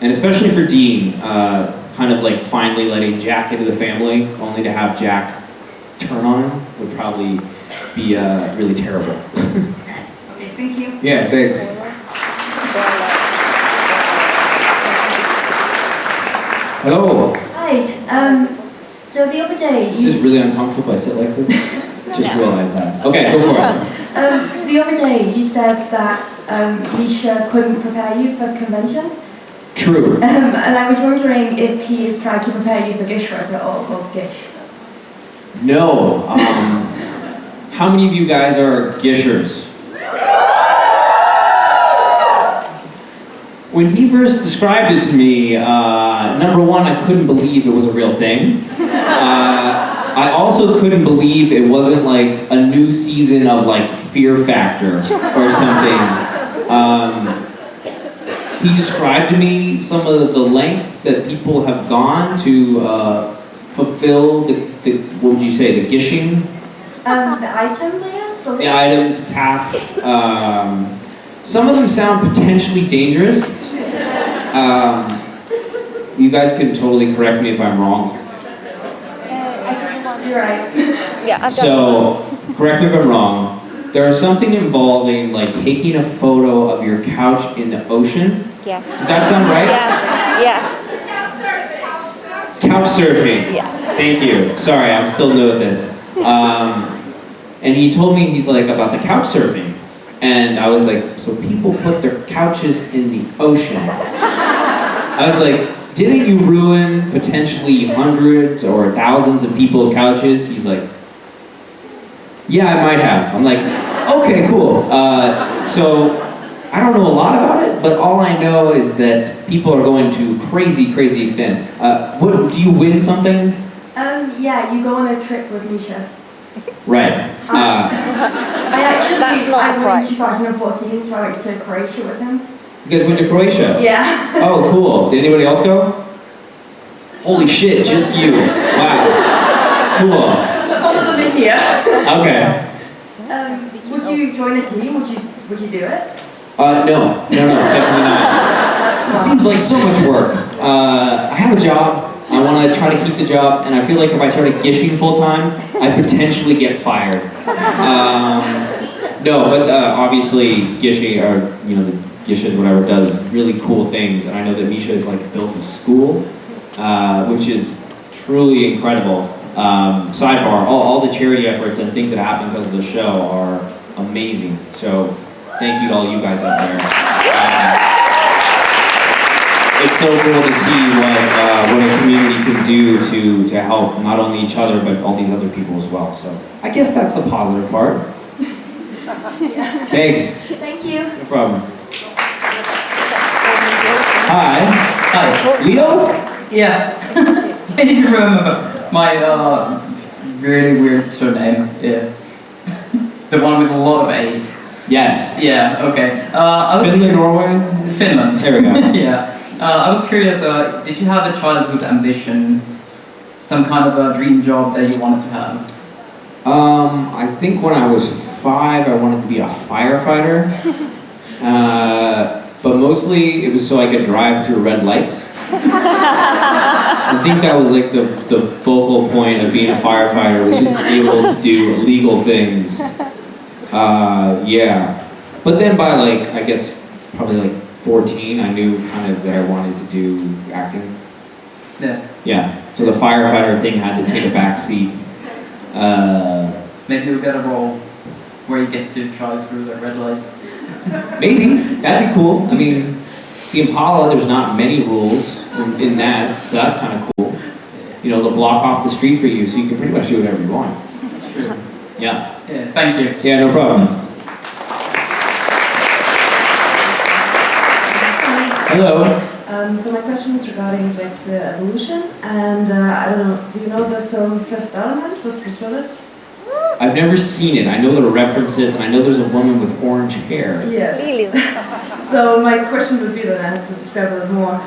And especially for Dean, kind of like finally letting Jack into the family, only to have Jack turn on him would probably be really terrible. Okay, thank you. Yeah, thanks. Hi. So the other day, This is really uncomfortable if I sit like this. Just realized that. Okay, go for it. the other day you said that Misha couldn't prepare you for conventions. True. And I was wondering if he has tried to prepare you for Gish at all, or Gish. No. How many of you guys are Gishers? When he first described it to me, number one, I couldn't believe it was a real thing. I also couldn't believe it wasn't like a new season of like Fear Factor or something. He described to me some of the lengths that people have gone to fulfill the what would you say, the gishing? The items, I guess? The items, the tasks. Some of them sound potentially dangerous. You guys can totally correct me if I'm wrong. You're right. Yeah. So, correct me if I'm wrong. There's something involving like taking a photo of your couch in the ocean. Yes. Does that sound right? Yes. Couch surfing. Yes. Thank you. Sorry, I'm still new at this. And he told me, he's like, about the couch surfing. And I was like, so people put their couches in the ocean. I was like, didn't you ruin potentially hundreds or thousands of people's couches? He's like, yeah, I might have. I'm like, okay, cool. So I don't know a lot about it, but all I know is that people are going to crazy, crazy extents. What, do you win something? Yeah, you go on a trip with Misha. Right. I went in 2014, so I went to Croatia with him. You guys went to Croatia? Yeah. Oh, cool. Did anybody else go? Holy shit, just you. Wow. Cool. All of them in here. Okay. Would you join a team? Would you do it? No, definitely not. It seems like so much work. I have a job. I want to try to keep the job, and I feel like if I started gishing full time, I'd potentially get fired. No, but obviously Gishi, or the Gishes, whatever, does really cool things, and I know that Misha has like built a school, which is truly incredible. Sidebar: all the charity efforts and things that happen because of the show are amazing. So thank you to all you guys out there. It's so cool to see what a community can do to help not only each other but all these other people as well. So I guess that's the positive part. Thanks. Thank you. No problem. Hi, Leo? Yeah. You remember my really weird surname? Yeah. The one with a lot of A's. Yes. Yeah, okay. Finland, Norway? Finland. There we go. Yeah. I was curious, did you have a childhood ambition, some kind of a dream job that you wanted to have? I think when I was 5, I wanted to be a firefighter. But mostly it was so I could drive through red lights. I think that was like the focal point of being a firefighter, was just being able to do illegal things. Yeah. But then by like, I guess, probably like 14, I knew kind of that I wanted to do acting. Yeah. Yeah. So the firefighter thing had to take a back seat. Maybe you'll get a role where you get to drive through the red lights. Maybe. That'd be cool. I mean, the Impala, there's not many rules in that, so that's kind of cool. They'll block off the street for you, so you can pretty much do whatever you want. Sure. Yeah. Yeah, thank you. Yeah, no problem. Hello. So my question is regarding Jack's evolution, and I don't know, do you know the film Fifth Element with Bruce Willis? I've never seen it. I know there are references, and I know there's a woman with orange hair. Yes. So my question would be, then I have to describe a little more.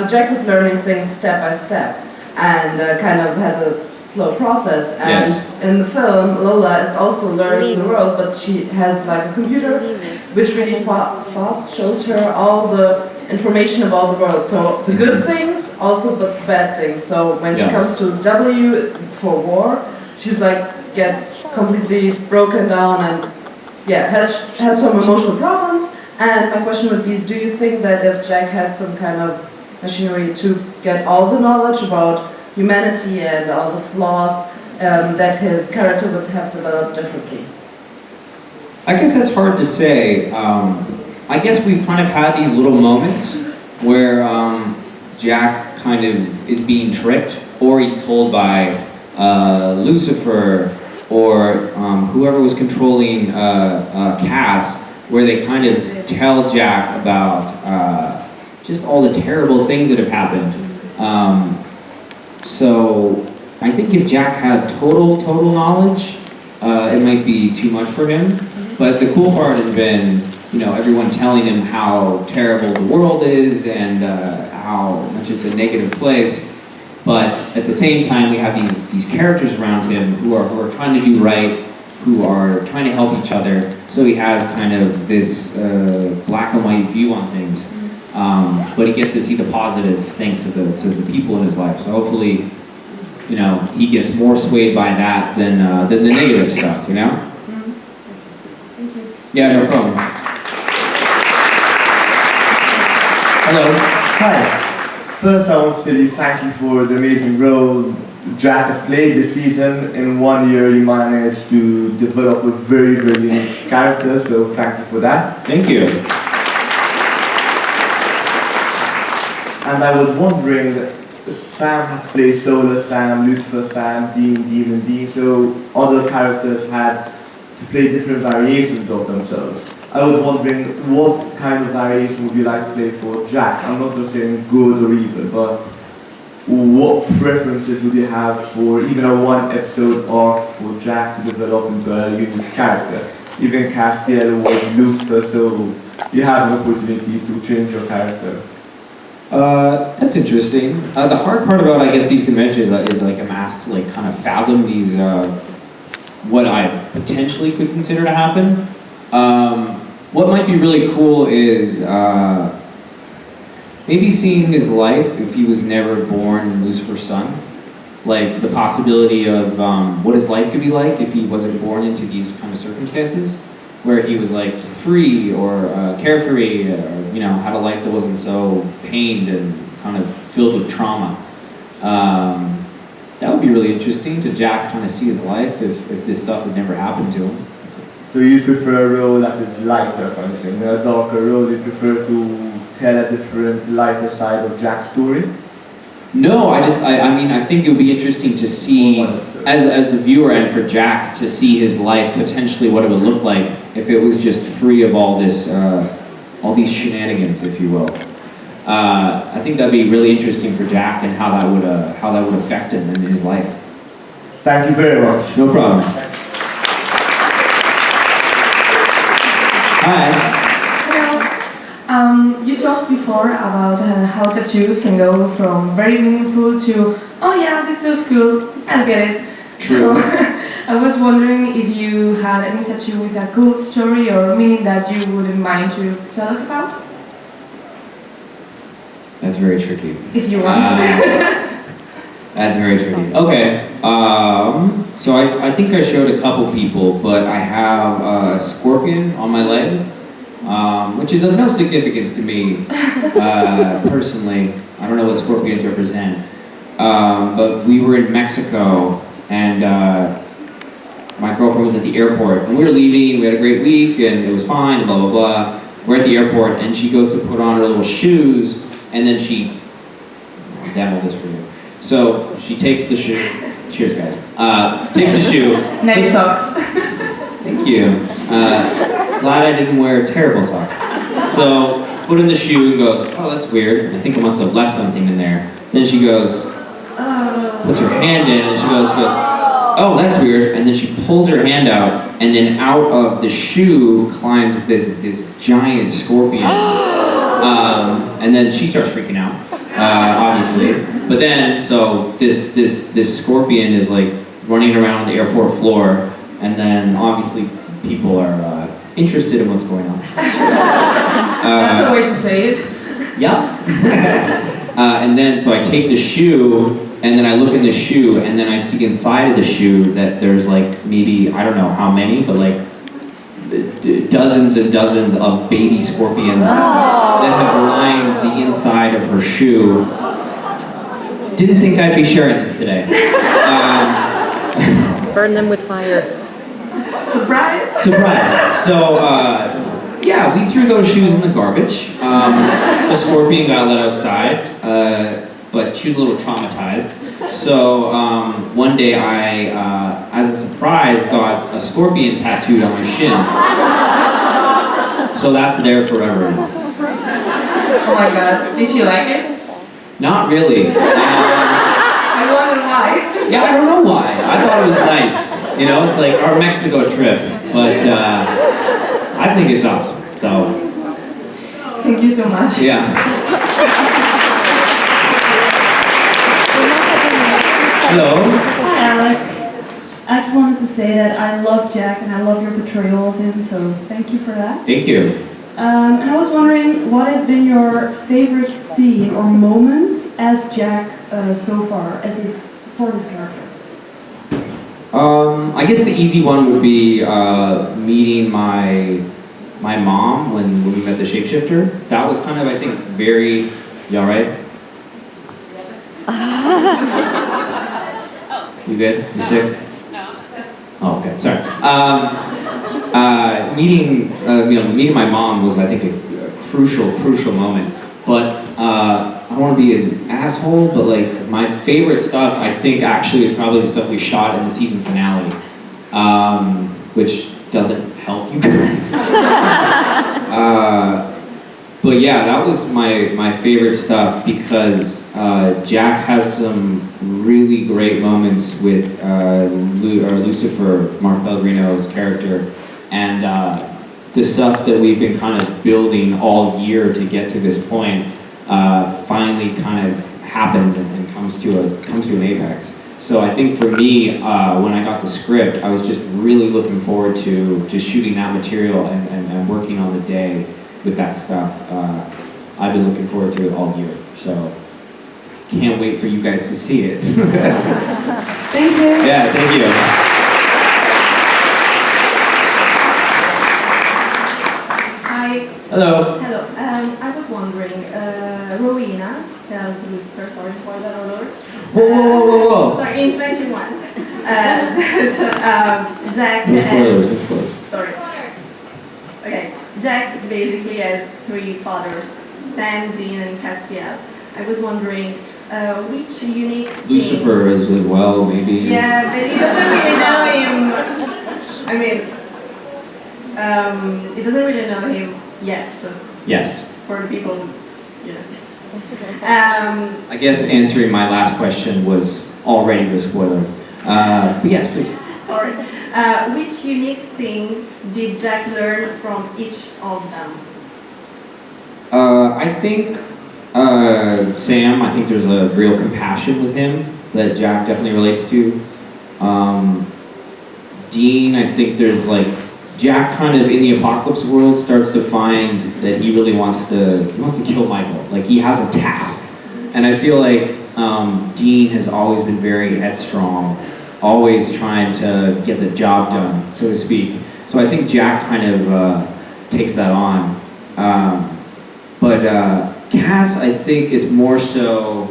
Jack was learning things step by step, and kind of had a slow process. And Yes. in the film, Lola is also learning the world, but she has like a computer, which really fast shows her all the information about the world. So the good things, also the bad things. So when she comes to W for war, she's like gets completely broken down and has some emotional problems. And my question would be, do you think that if Jack had some kind of machinery to get all the knowledge about humanity and all the flaws that his character would have developed differently? I guess that's hard to say. I guess we've kind of had these little moments where Jack kind of is being tricked, or he's told by Lucifer or whoever was controlling Cass, where they kind of tell Jack about just all the terrible things that have happened. So I think if Jack had total knowledge, it might be too much for him. But the cool part has been, you know, everyone telling him how terrible the world is and how much it's a negative place. But at the same time, we have these characters around him who are trying to do right, who are trying to help each other. So he has kind of this black and white view on things. But he gets to see the positive thanks to the people in his life. So hopefully, you know, he gets more swayed by that than the negative stuff, you know? Thank you. Yeah, no problem. Hello. Hi. First, I want to tell you thank you for the amazing role Jack has played this season. In 1 year, you managed to develop a very unique character, so thank you for that. Thank you. And I was wondering, Sam had played Solar Sam, Lucifer Sam, Demon Dean, so other characters had to play different variations of themselves. I was wondering, what kind of variation would you like to play for Jack? I'm not just saying good or evil, but what preferences would you have for even a one-episode arc for Jack to develop into a unique character? Even Castiel was Lucifer, so you have an opportunity to change your character. That's interesting. The hard part about, I guess, these conventions is like I'm asked to like kind of fathom these, what I potentially could consider to happen. What might be really cool is maybe seeing his life if he was never born Lucifer's son. Like the possibility of what his life could be like if he wasn't born into these kind of circumstances, where he was like free or carefree, or, you know, had a life that wasn't so pained and kind of filled with trauma. That would be really interesting to Jack kind of see his life if this stuff had never happened to him. So you prefer a role that is lighter, kind of thing, a darker role? You prefer to tell a different, lighter side of Jack's story? No, I mean, I think it would be interesting to see, as the viewer and for Jack, to see his life, potentially what it would look like if it was just free of all this, all these shenanigans, if you will. I think that'd be really interesting for Jack and how that would affect him in his life. Thank you very much. No problem. Hi. You talked before about how tattoos can go from very meaningful to, oh yeah, that's so cool, I'll get it. True. So, I was wondering if you had any tattoo with a cool story or meaning that you wouldn't mind to tell us about? That's very tricky. If you want to. That's very tricky. Okay, so I think I showed a couple people, but I have a scorpion on my leg, which is of no significance to me, personally. I don't know what scorpions represent. But we were in Mexico, and my girlfriend was at the airport, and we were leaving, we had a great week, and it was fine, blah, blah, blah. We're at the airport, and she goes to put on her little shoes, and then she, I'll demo this for you. So she takes the shoe, cheers guys, takes the shoe. Nice socks. Thank you. Glad I didn't wear terrible socks. So, foot in the shoe and goes, oh, that's weird. I think I must have left something in there. Then she goes, puts her hand in and she goes, oh, that's weird. And then she pulls her hand out, and then out of the shoe climbs this giant scorpion. And then she starts freaking out, obviously. But then, so this scorpion is like running around the airport floor, and then obviously people are interested in what's going on. That's a way to say it. Yeah. And then, so I take the shoe, and then I look in the shoe, and then I see inside of the shoe that there's like maybe, I don't know how many, but like dozens and dozens of baby scorpions that have lined the inside of her shoe. Didn't think I'd be sharing this today. Burn them with fire. Surprise! Surprise. So, yeah, we threw those shoes in the garbage. A scorpion got let outside, but she was a little traumatized. So, one day I, as a surprise, got a scorpion tattooed on my shin. So that's there forever. Oh my god, did you like it? Not really. I wonder why. Yeah, I don't know why. I thought it was nice. You know, it's like our Mexico trip, but I think it's awesome. So, Thank you so much. yeah. Hello. Hi Alex. I just wanted to say that I love Jack and I love your portrayal of him, so thank you for that. Thank you. And I was wondering, what has been your favorite scene or moment as Jack so far, for his character? I guess the easy one would be meeting my mom when we met the shapeshifter. That was kind of, I think, very. You all right? You good? You sick? Oh, okay. Sorry. Meeting my mom was, I think, a crucial moment. But I don't want to be an asshole, but like my favorite stuff, I think, actually is probably the stuff we shot in the season finale, which doesn't help you guys. But yeah, that was my favorite stuff because Jack has some really great moments with Lucifer, Mark Pellegrino's character, and the stuff that we've been kind of building all year to get to this point finally kind of happens and comes to an apex. So I think for me, when I got the script, I was just really looking forward to shooting that material and working on the day with that stuff. I've been looking forward to it all year, so can't wait for you guys to see it. Thank you. Yeah, thank you. Hi. Hello. Hello. I was wondering, Rowena tells Lucifer, sorry to spoil that alert. Whoa. Sorry, in 21. Jack No spoilers, no spoilers. Sorry. Okay. Jack basically has three fathers, Sam, Dean, and Castiel. I was wondering, which unique thing... Lucifer as well, maybe. Yeah, but he doesn't really know him. I mean, he doesn't really know him yet. So Yes. for the people, you know. I guess answering my last question was already the spoiler. But yes, please. Sorry. Which unique thing did Jack learn from each of them? I think Sam, I think there's a real compassion with him that Jack definitely relates to. Dean, I think there's like, Jack kind of in the apocalypse world starts to find that he really wants to kill Michael. Like he has a task. And I feel like Dean has always been very headstrong, always trying to get the job done, so to speak. So I think Jack kind of takes that on. But Cass, I think, is more so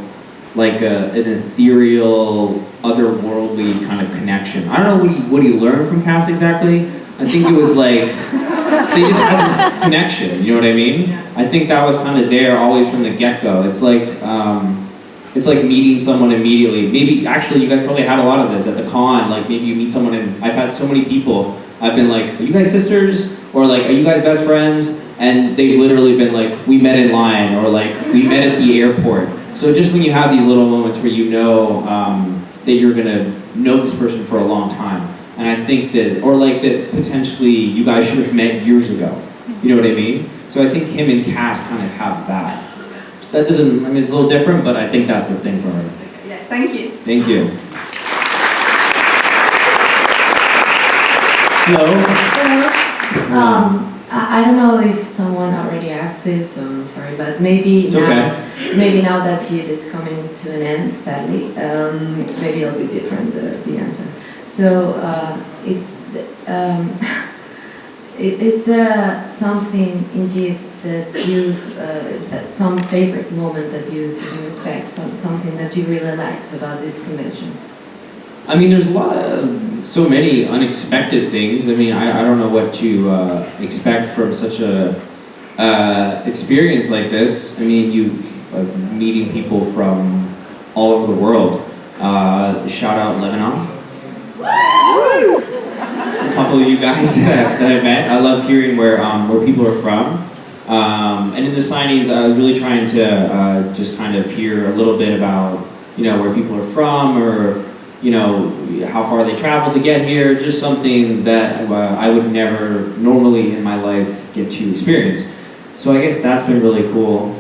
like an ethereal, otherworldly kind of connection. I don't know what he learned from Cass exactly. I think it was like, they just had this connection, you know what I mean? I think that was kind of there always from the get-go. It's like meeting someone immediately. Maybe, actually, you guys probably had a lot of this at the con, like maybe you meet someone and I've had so many people, I've been like, are you guys sisters? Or like, are you guys best friends? And they've literally been like, we met in line, or like, we met at the airport. So just when you have these little moments where you know that you're gonna know this person for a long time. And I think that, or like that potentially you guys should have met years ago. You know what I mean? So I think him and Cass kind of have that. That doesn't, I mean, it's a little different, but I think that's the thing for her. Yeah, thank you. Thank you. Hello. I don't know if someone already asked this, so I'm sorry, but maybe It's now, okay. maybe now that JIB is coming to an end, sadly, maybe it'll be different, the answer. So Is there something indeed that you, some favorite moment that you didn't expect, something that you really liked about this convention? I mean, there's a lot of, so many unexpected things. I mean, I don't know what to expect from such a experience like this. I mean, you meeting people from all over the world. Shout out Lebanon. A couple of you guys that I met. I love hearing where people are from. And in the signings, I was really trying to just kind of hear a little bit about, where people are from, or how far they traveled to get here. Just something that I would never normally in my life get to experience. So I guess that's been really cool.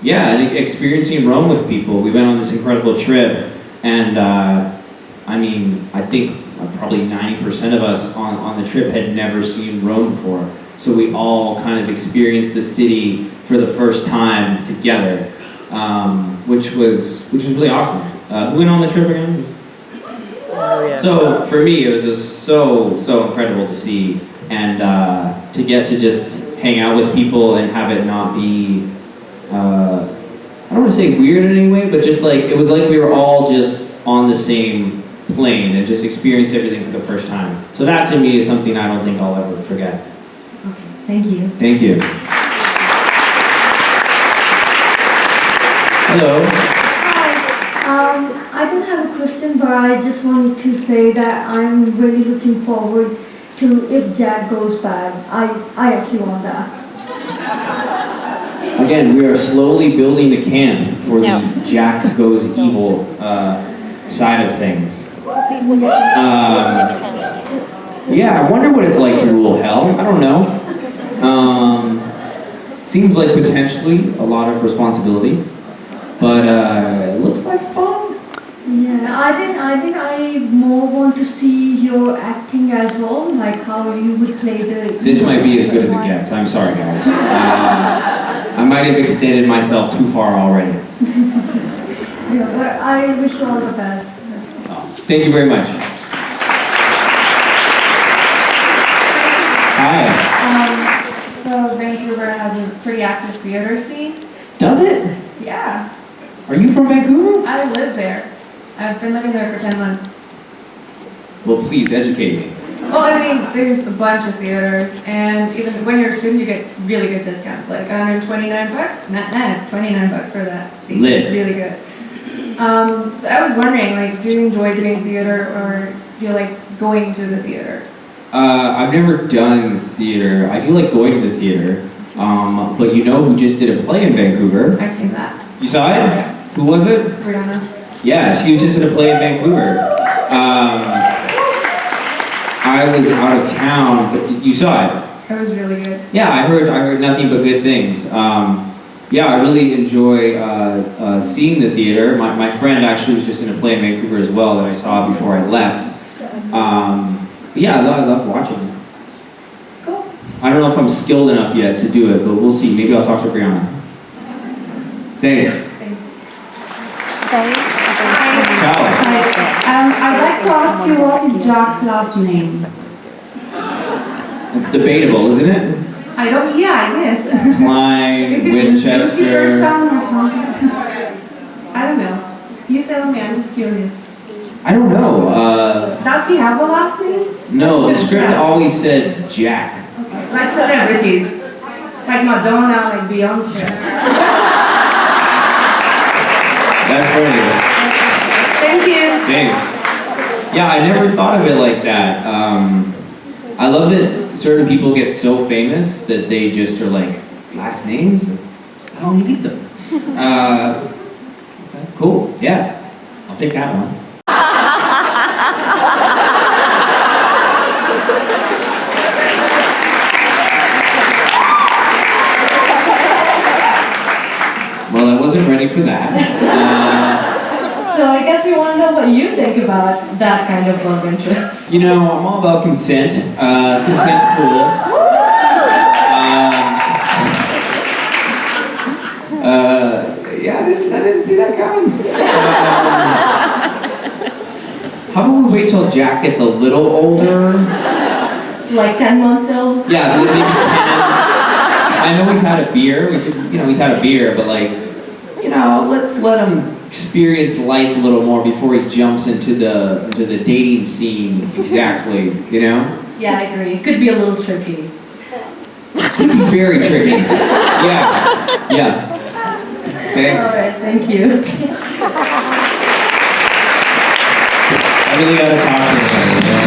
Yeah, and experiencing Rome with people. We went on this incredible trip, and I mean, I think probably 90% of us on the trip had never seen Rome before. So we all kind of experienced the city for the first time together, which was really awesome. Who went on the trip again? Oh, yeah. So for me, it was just so incredible to see, and to get to just hang out with people and have it not be, I don't want to say weird in any way, but just like, it was like we were all just on the same plane and just experienced everything for the first time. So that to me is something I don't think I'll ever forget. Okay, thank you. Thank you. Hello. I don't have a question, but I just wanted to say that I'm really looking forward to if Jack goes bad. I actually want that. Again, we are slowly building the camp for the Jack Goes Evil side of things. Yeah, I wonder what it's like to rule hell. I don't know. Seems like potentially a lot of responsibility, but it looks like fun. Yeah, I think I more want to see your acting as well, like how you would play the... This might be as good as it gets. I'm sorry, guys. I might have extended myself too far already. Yeah, but I wish you all the best. Thank you very much. Hi. So Vancouver has a pretty active theater scene. Does it? Yeah. Are you from Vancouver? I live there. I've been living there for 10 months. Well, please educate me. Well, I mean, there's a bunch of theaters, and even when you're a student, you get really good discounts, like $129. Nah, it's $29 for that seat. Lit. It's really good. So I was wondering, like, do you enjoy doing theater, or do you like going to the theater? I've never done theater. I do like going to the theater. But you know who just did a play in Vancouver? I've seen that. You saw it? Yeah. Who was it? Rihanna. Yeah, she was just at a play in Vancouver. I was out of town, but you saw it? It was really good. Yeah, I heard nothing but good things. Yeah, I really enjoy seeing the theater. My friend actually was just in a play in Vancouver as well that I saw before I left. Yeah, I love watching it. Cool. I don't know if I'm skilled enough yet to do it, but we'll see. Maybe I'll talk to Brianna. Thanks. Ciao. I'd like to ask you, what is Jack's last name? It's debatable, isn't it? I guess. Klein, Is it Winchester. your son or something? I don't know. You tell me, I'm just curious. I don't know. Does he have a last name? No, the Just script Jack. always said Jack. Like celebrities. Like Madonna, like Beyonce. That's funny. Thank you. Thanks. Yeah, I never thought of it like that. I love that certain people get so famous that they just are like, last names? I don't need them. Okay, cool, yeah. I'll take that one. Well, I wasn't ready for that. So I guess we want to know what you think about that kind of love interest. You know, I'm all about consent. Consent's cool. Yeah, I didn't see that coming. How about we wait till Jack gets a little older? Like 10 months old? Yeah, maybe 10. I know he's had a beer. He's had a beer, but like, let's let him experience life a little more before he jumps into the dating scene. Exactly, Yeah, I agree. It could be a little tricky. Very tricky. Yeah. Thanks. All right, thank you. I really gotta talk to him.